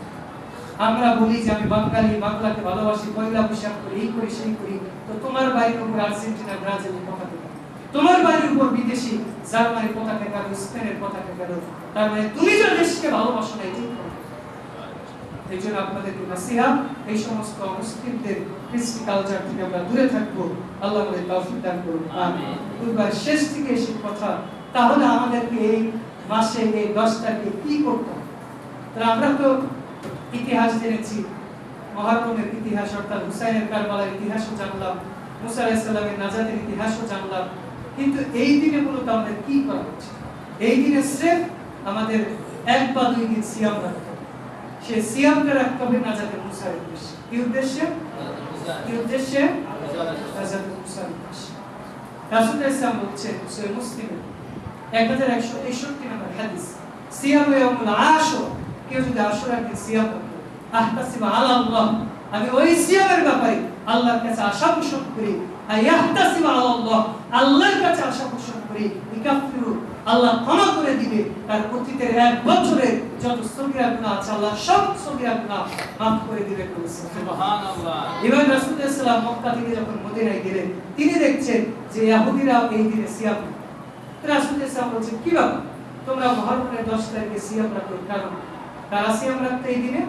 আমরা বলি যে আমি বাঙালি, বাংলাকে ভালোবাসি, পয়লা বৈশাখ করি, এই করি সেই করি, তো তোমার বাড়ির উপর আর্জেন্টিনা, ব্রাজিলের পতাকা, তোমার বাড়ির উপর বিদেশি জার্মানির পতাকা কেন, স্পেনের পতাকা কেন? তার মানে তুমি যে দেশকে ভালোবাসো না, এটাই। এই জন্য আপনাদেরকে নসিহত, এই সমস্ত মুসলিমদের কৃষ্টি কালচার থেকে আমরা দূরে থাকবো। আল্লাহ আমাদের তৌফিক দান করুন, আমিন। এবার শেষ থেকে এসে কথা, তাহলে আমাদেরকে এই মাসে এই 10 তারিখে কি করতে হবে? তাহলে আমরা তো ইতিহাস জেনেছি, মুহররমের ইতিহাস অর্থাৎ হুসাইনের কারবালার ইতিহাসও জানলাম, মুসা আলাইহিস সালামের নাজাতের ইতিহাসও জানলাম, কিন্তু এই দিনে মূলত আমাদের কি করা উচিত? এই দিনে স্রেফ আমাদের 1 বা 2 দিন সিয়াম রাখতে হবে। সেই সিয়ামটা রাখতে হবে নাজাতের মুসার উদ্দেশ্যে। কি উদ্দেশ্যে? কি উদ্দেশ্যে? নাজাতের মুসার উদ্দেশ্যে। রাসূল ইসলাম বলছেন সহিহ মুসলিমে 1161 নম্বর হাদিস, সিয়াম ইয়াউমুল আশুরা, কেউ যদি আশুরার দিন সিয়াম করে, আহতাসিবু আলাল্লাহ, আমি ওই সিয়ামের ব্যাপারে আল্লাহর কাছে আশা পোষণ করি, আয়াহতাসিবু আলাল্লাহ, আল্লাহর কাছে আশা পোষণ করি, ইকাফিরু, আল্লাহ ক্ষমা করে দিবে তার অতীতের 1 বছরের যত সগীরা গুনাহ আছে, আল্লাহ সব সগীরা গুনাহ মাফ করে দিবে। সুবহানাল্লাহ। এবার রাসূল সাল্লাল্লাহু আলাইহি ওয়াসাল্লাম মক্কা থেকে যখন মদিনায় গেলেন, তিনি দেখছেন যে ইহুদিরা এই দিনে সিয়াম করে। রাসূল সাল্লাল্লাহু আলাইহি ওয়াসাল্লাম বলছেন, কি ব্যাপার তোমরা মুহররমের 10 তারিখে সিয়াম রাখো? কারণ তারা সিয়াম রাখতে এই দিনে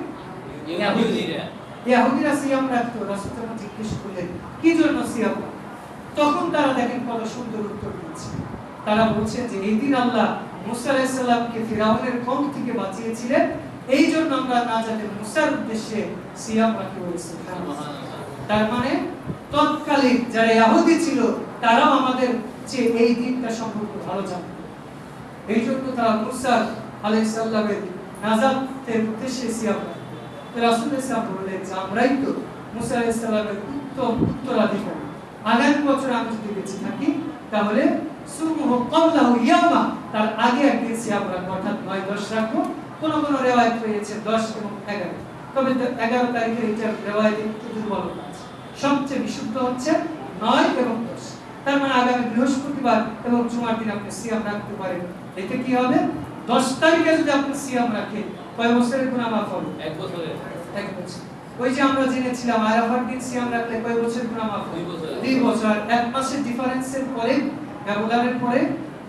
ইহুদিরা সিয়াম রাখতো। রাসূল যখন জিজ্ঞেস করলেন কি জন্য সিয়াম, তখন তারা দেখেন কত সুন্দর উত্তর দিচ্ছে। তারা বলছে যে এই দিন আল্লাহ মুসা আলাইহিস সালামকে ফিরাউনের কওম থেকে বাঁচিয়েছিলেন, এই জন্য আমরা নাজাতে মুসার উদ্দেশ্যে সিয়াম রাখি বলেছি। তার মানে তৎকালীন যারা ইহুদি ছিল তারাও আমাদের যে এই দিনটা সম্পর্কে ভালো জানত, এই জন্য তারা মুসা আলাইহিস সালামের নাজাতের উদ্দেশ্যে সিয়াম রাখত। রাসূল সাল্লাল্লাহু বললেন যে আমরাই তো মুসা আলাইহিস সালামের উত্তরাধিকারী, আগামী বছর আমি যদি বেঁচে থাকি তাহলে সুমুহু ক্বাবলাহু ইয়ামা, তার আগে একদিন সিয়াম রাখবো, অর্থাৎ 9-10 রাখবো। কোন কোন রিওয়ায়াত রয়েছে 10 এবং 11, তবে 11 তারিখের এটা রিওয়ায়াত একটু দুর্বল আছে। সবচেয়ে বিশুদ্ধ হচ্ছে 9 এবং 10। তার মানে আগামী বৃহস্পতিবার এবং জুমার দিন আপনি সিয়াম রাখতে পারেন। এতে কি হবে? 10 তারিখে যদি আপনি সিয়াম রাখেন, কয় বছরের গুনাহ মাফ হবে? 1 বছরের। 1 বছর। ওই যে আমরা জেনেছিলাম আরাফার দিন সিয়াম রাখলে কয় বছরের গুনাহ মাফ হবে? 2 বছর। 1 মাসের ডিফারেন্সের পরে, ব্যবধানের পরে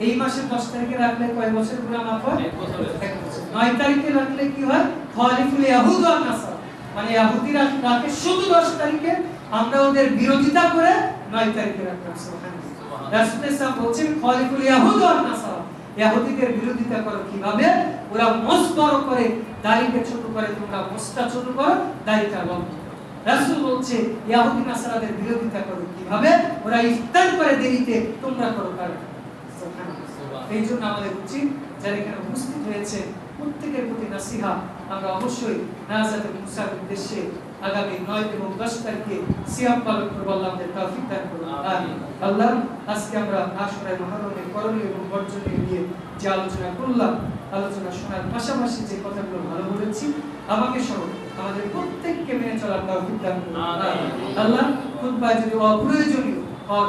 এই মাসের 10 তারিখে রাখলে কয় বছরের গুনাহ মাফ হয়? 1 বছর। 1 বছর। 9 তারিখে রাখলে কি হয়? খালিফুল ইয়াহুদ ওয়ান নাসারা, মানে ইহুদিরা রাখে শুধু 10 তারিখে, আমরা ওদের বিরোধিতা করে 9 তারিখে রাখলাম। সুবহানাল্লাহ। রাসূল সাল্লাল্লাহু বলেছেন খালিফুল ইয়াহুদ ওয়ান নাসারা, ইহুদিদের বিরোধিতা করো কিভাবে? ওরা মোস বড় করে, দাড়িকে ছোট করে, তোমরা মোসটা ছোট করো, দাড়িটা লম্বা। রাসূল বলছে ইহুদি নাসারাদের বিরোধিতা করো কিভাবে? ওরা ইফতার করে দেরিতে, তোমরা করো কারণ। সুবহানাল্লাহ। এই জন্য আমাদের উচিত যারা এখানে উপস্থিত হয়েছে প্রত্যেকের প্রতি নসিহত, আমরা অবশ্যই নাজাতে মুসার উদ্দেশ্যে আগামী 9 এবং 10 তারিখে সিয়াম পালন করব। আল্লাহ আমাদের তৌফিক দান করুন। আমিন। আল্লাহ, আজকে আমরা আশুরা মুহররমের করণীয় এবং বর্জনীয় নিয়ে যে আলোচনা করলাম, আলোচনা শোনার পাশাপাশি যে কথাগুলো ভালো বলেছি, আমাকে সহ আমাদের প্রত্যেককে মেনে চলার তৌফিক দান করুন। আমিন। আল্লাহ, খুতবায় যদি অপ্রয়োজনীয়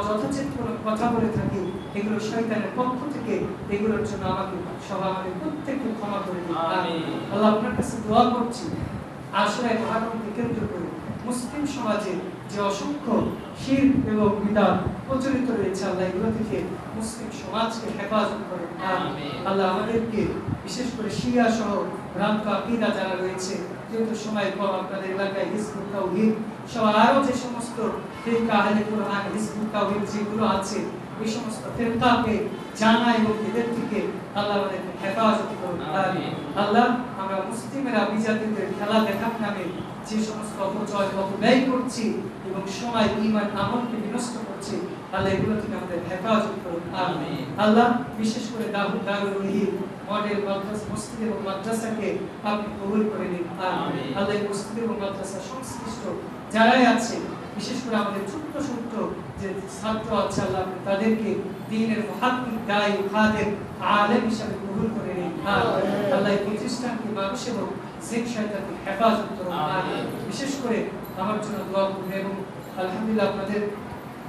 যথাচিত কোনো কথা বলে থাকি, এগুলো শয়তানের পক্ষ থেকে, এগুলোর জন্য আমাকে সহ আমাদের প্রত্যেককে ক্ষমা করে দিন। আমিন। আল্লাহ, আপনার কাছে দোয়া করছি আশুরা মুহররমকে কেন্দ্র করে মুসলিম সমাজে যে অসংখ্য শিরক এবং বিদআত প্রচলিত রয়েছে, আল্লাহ এগুলো থেকে মুসলিম সমাজকে হেফাজত করেন। আমিন। আল্লাহ, আমাদেরকে বিশেষ করে শিয়া সহ ভ্রান্ত আকীদা যারা রয়েছে, যেহেতু সময় কম, আপনাদের এলাকায় হিজবুত তাওহীদ সহ আরো যে সমস্ত ফিরকা আহলে কুরআন, হিজবুত তাওহীদ যেগুলো আছে, এই সমস্ত ফিরকাকে জানা এবং এদের থেকে আল্লাহ আমাদেরকে হেফাজত করুন। আমিন। আল্লাহ, আমরা মুসলিমেরা বিজাতিদের খেলা দেখার নামে যে সমস্ত অপচয় অপব্যয় করছি এবং সময় ঈমান আমলকে বিনষ্ট করছি, আল্লাহ এগুলো থেকে আমাদের হেফাজত করুন। আমিন। আল্লাহ, বিশেষ করে দারুল উলুম মডেল মাদ্রাসা, মসজিদ এবং মাদ্রাসাকে আপনি কবুল করে নিন। আমিন। আল্লাহ, মসজিদ এবং মাদ্রাসা সংশ্লিষ্ট যারাই আছে, বিশেষ করে আমাদের ছোট্ট ছোট্ট যে ছাত্র আছে, আল্লাহ আপনি তাদেরকে দ্বীনের মুহাক্কিক, দায়ী, খাদেম, আলেম হিসেবে কবুল করে নিন। আল্লাহ এই প্রতিষ্ঠানকে মানুষ এবং জিন শয়তান থেকে হেফাজত করুন। আমিন। বিশেষ করে আমার জন্য দোয়া করুন এবং আলহামদুলিল্লাহ আপনাদের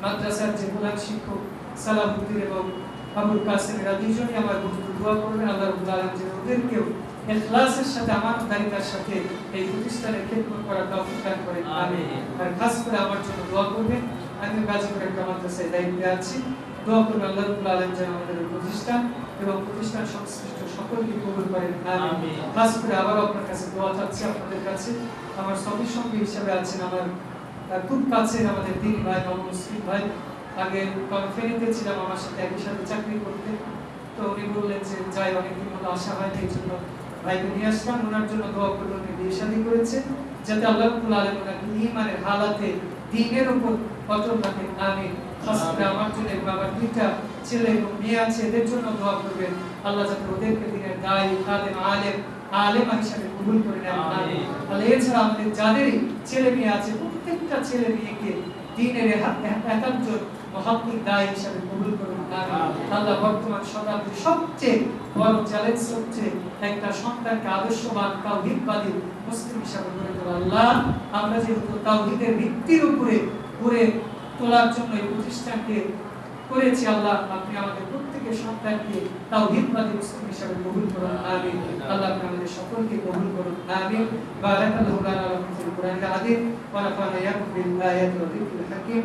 মাদ্রাসার যে প্রধান শিক্ষক সালাহুদ্দিন এবং আবুল কাসেম, এরা দুইজনই আমার জন্য দোয়া করবেন। আল্লাহ রাব্বুল আলামিন যেন ওদেরকেও ইখলাসের সাথে, আমানতদারিতার সাথে এই প্রতিষ্ঠানের খেদমত করার তৌফিক দান করেন। আমিন। আর খাস করে আমার জন্য দোয়া করবেন। আমি গাজীপুর একটা মাদ্রাসায় দায়িত্বে আছি, দোয়া করবেন আল্লাহ রাব্বুল আলামিন যেন আমাদের প্রতিষ্ঠান এবং প্রতিষ্ঠান সংশ্লিষ্ট সকলকে কবুল করেন। আমিন। খাস করে আবার আপনার কাছে দোয়া চাচ্ছি, আপনাদের কাছে। আমার সঙ্গী সঙ্গী হিসেবে আছেন আমার খুব কাছের আমাদের দিন ভাই মুসলিম ভাই, আগে ফেনীতে ছিলাম, আমার সাথে একই সাথে চাকরি করতে। তো উনি বললেন যে যাই, অনেকদিন হলো আসা হয়, এই জন্য ভাইকে নিয়ে আসলাম। ওনার জন্য দোয়া করবেন, উনি বিয়ে শাদী করেছে, যাতে আল্লাহ রাব্বুল আলামিন ওনাকে ঈমানের হালাতে দ্বীনের উপর অটল রাখেন। আমিন। খাস করে আমার জন্য এবং আমার 2টা ছেলে এবং মেয়ে আছে, এদের জন্য দোয়া করবেন, আল্লাহ যাতে ওদেরকে দ্বীনের দায়ী, খাদেম, আলেমা হিসেবে কবুল করে নেন। আমিন। আল্লাহ, এছাড়া আমাদের যাদেরই ছেলে মেয়ে আছে, প্রত্যেকটা ছেলে মেয়েকে দ্বীনের একান্ত মুহাক্কিক দায়ী হিসেবে কবুল করুন। আমিন। আল্লাহ, বর্তমান শতাব্দীর সবচেয়ে বড় চ্যালেঞ্জ হচ্ছে একটা সন্তানকে আদর্শবান তাওহীদবাদী মুসলিম হিসেবে গড়ে তোলা। আল্লাহ, আমরা যেহেতু তাওহীদের ভিত্তির উপরে গড়ে তোলার জন্য এই প্রতিষ্ঠানকে করেছি, আল্লাহ আপনি আমাদের প্রত্যেকের সন্তানকে তাওহীদবাদী মুসলিম হিসেবে কবুল করুন। আমিন। আল্লাহ, আপনি আমাদের সকলকে কবুল করুন। আমিন। বারাকাল্লাহু লানা ওয়া লাকুম ফিল কুরআনিল আযীম ওয়া নাফা'না ইয়াকুম বিল আয়াতি ওয়া যিকরিল হাকীম।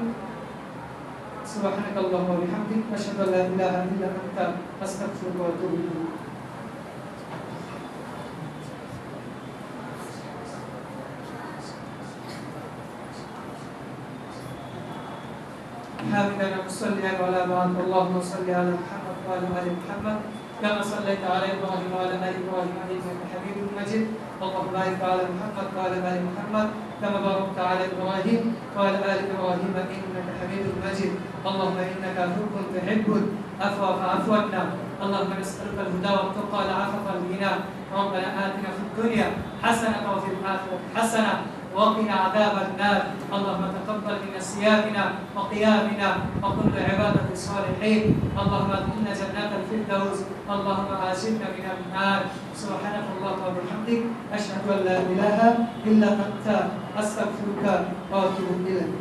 সুবহানাকাল্লাহু ওয়া বিহামদিক, আশহাদু আল্লা ইলাহা ইল্লা আনতা, আস্তাগফিরুকা ওয়া আতুবু ইলাইক। حامدا مصليا على بعض، اللهم صل على محمد وعلى ال محمد كما صليت على ابراهيم وعلى ال ابراهيم انك حميد مجيد، اللهم بارك على محمد وعلى ال محمد كما باركت على ابراهيم وعلى ال ابراهيم انك حميد مجيد، اللهم انك عفو تحب العفو فاعف عنا، اللهم نسالك الهدى والتقى والعفاف والغنى، ربنا اتنا في الدنيا حسنه وفي الاخره حسنه وقنا عذاب النار، اللهم تقبل منا صيامنا وقيامنا وكل عبادة الصالحين، اللهم ادخلنا جنات الفردوس، اللهم آجرنا من النار، سبحانك اللهم وبحمدك، أشهد أن لا إله إلا أنت، أستغفرك وأتوب إليك.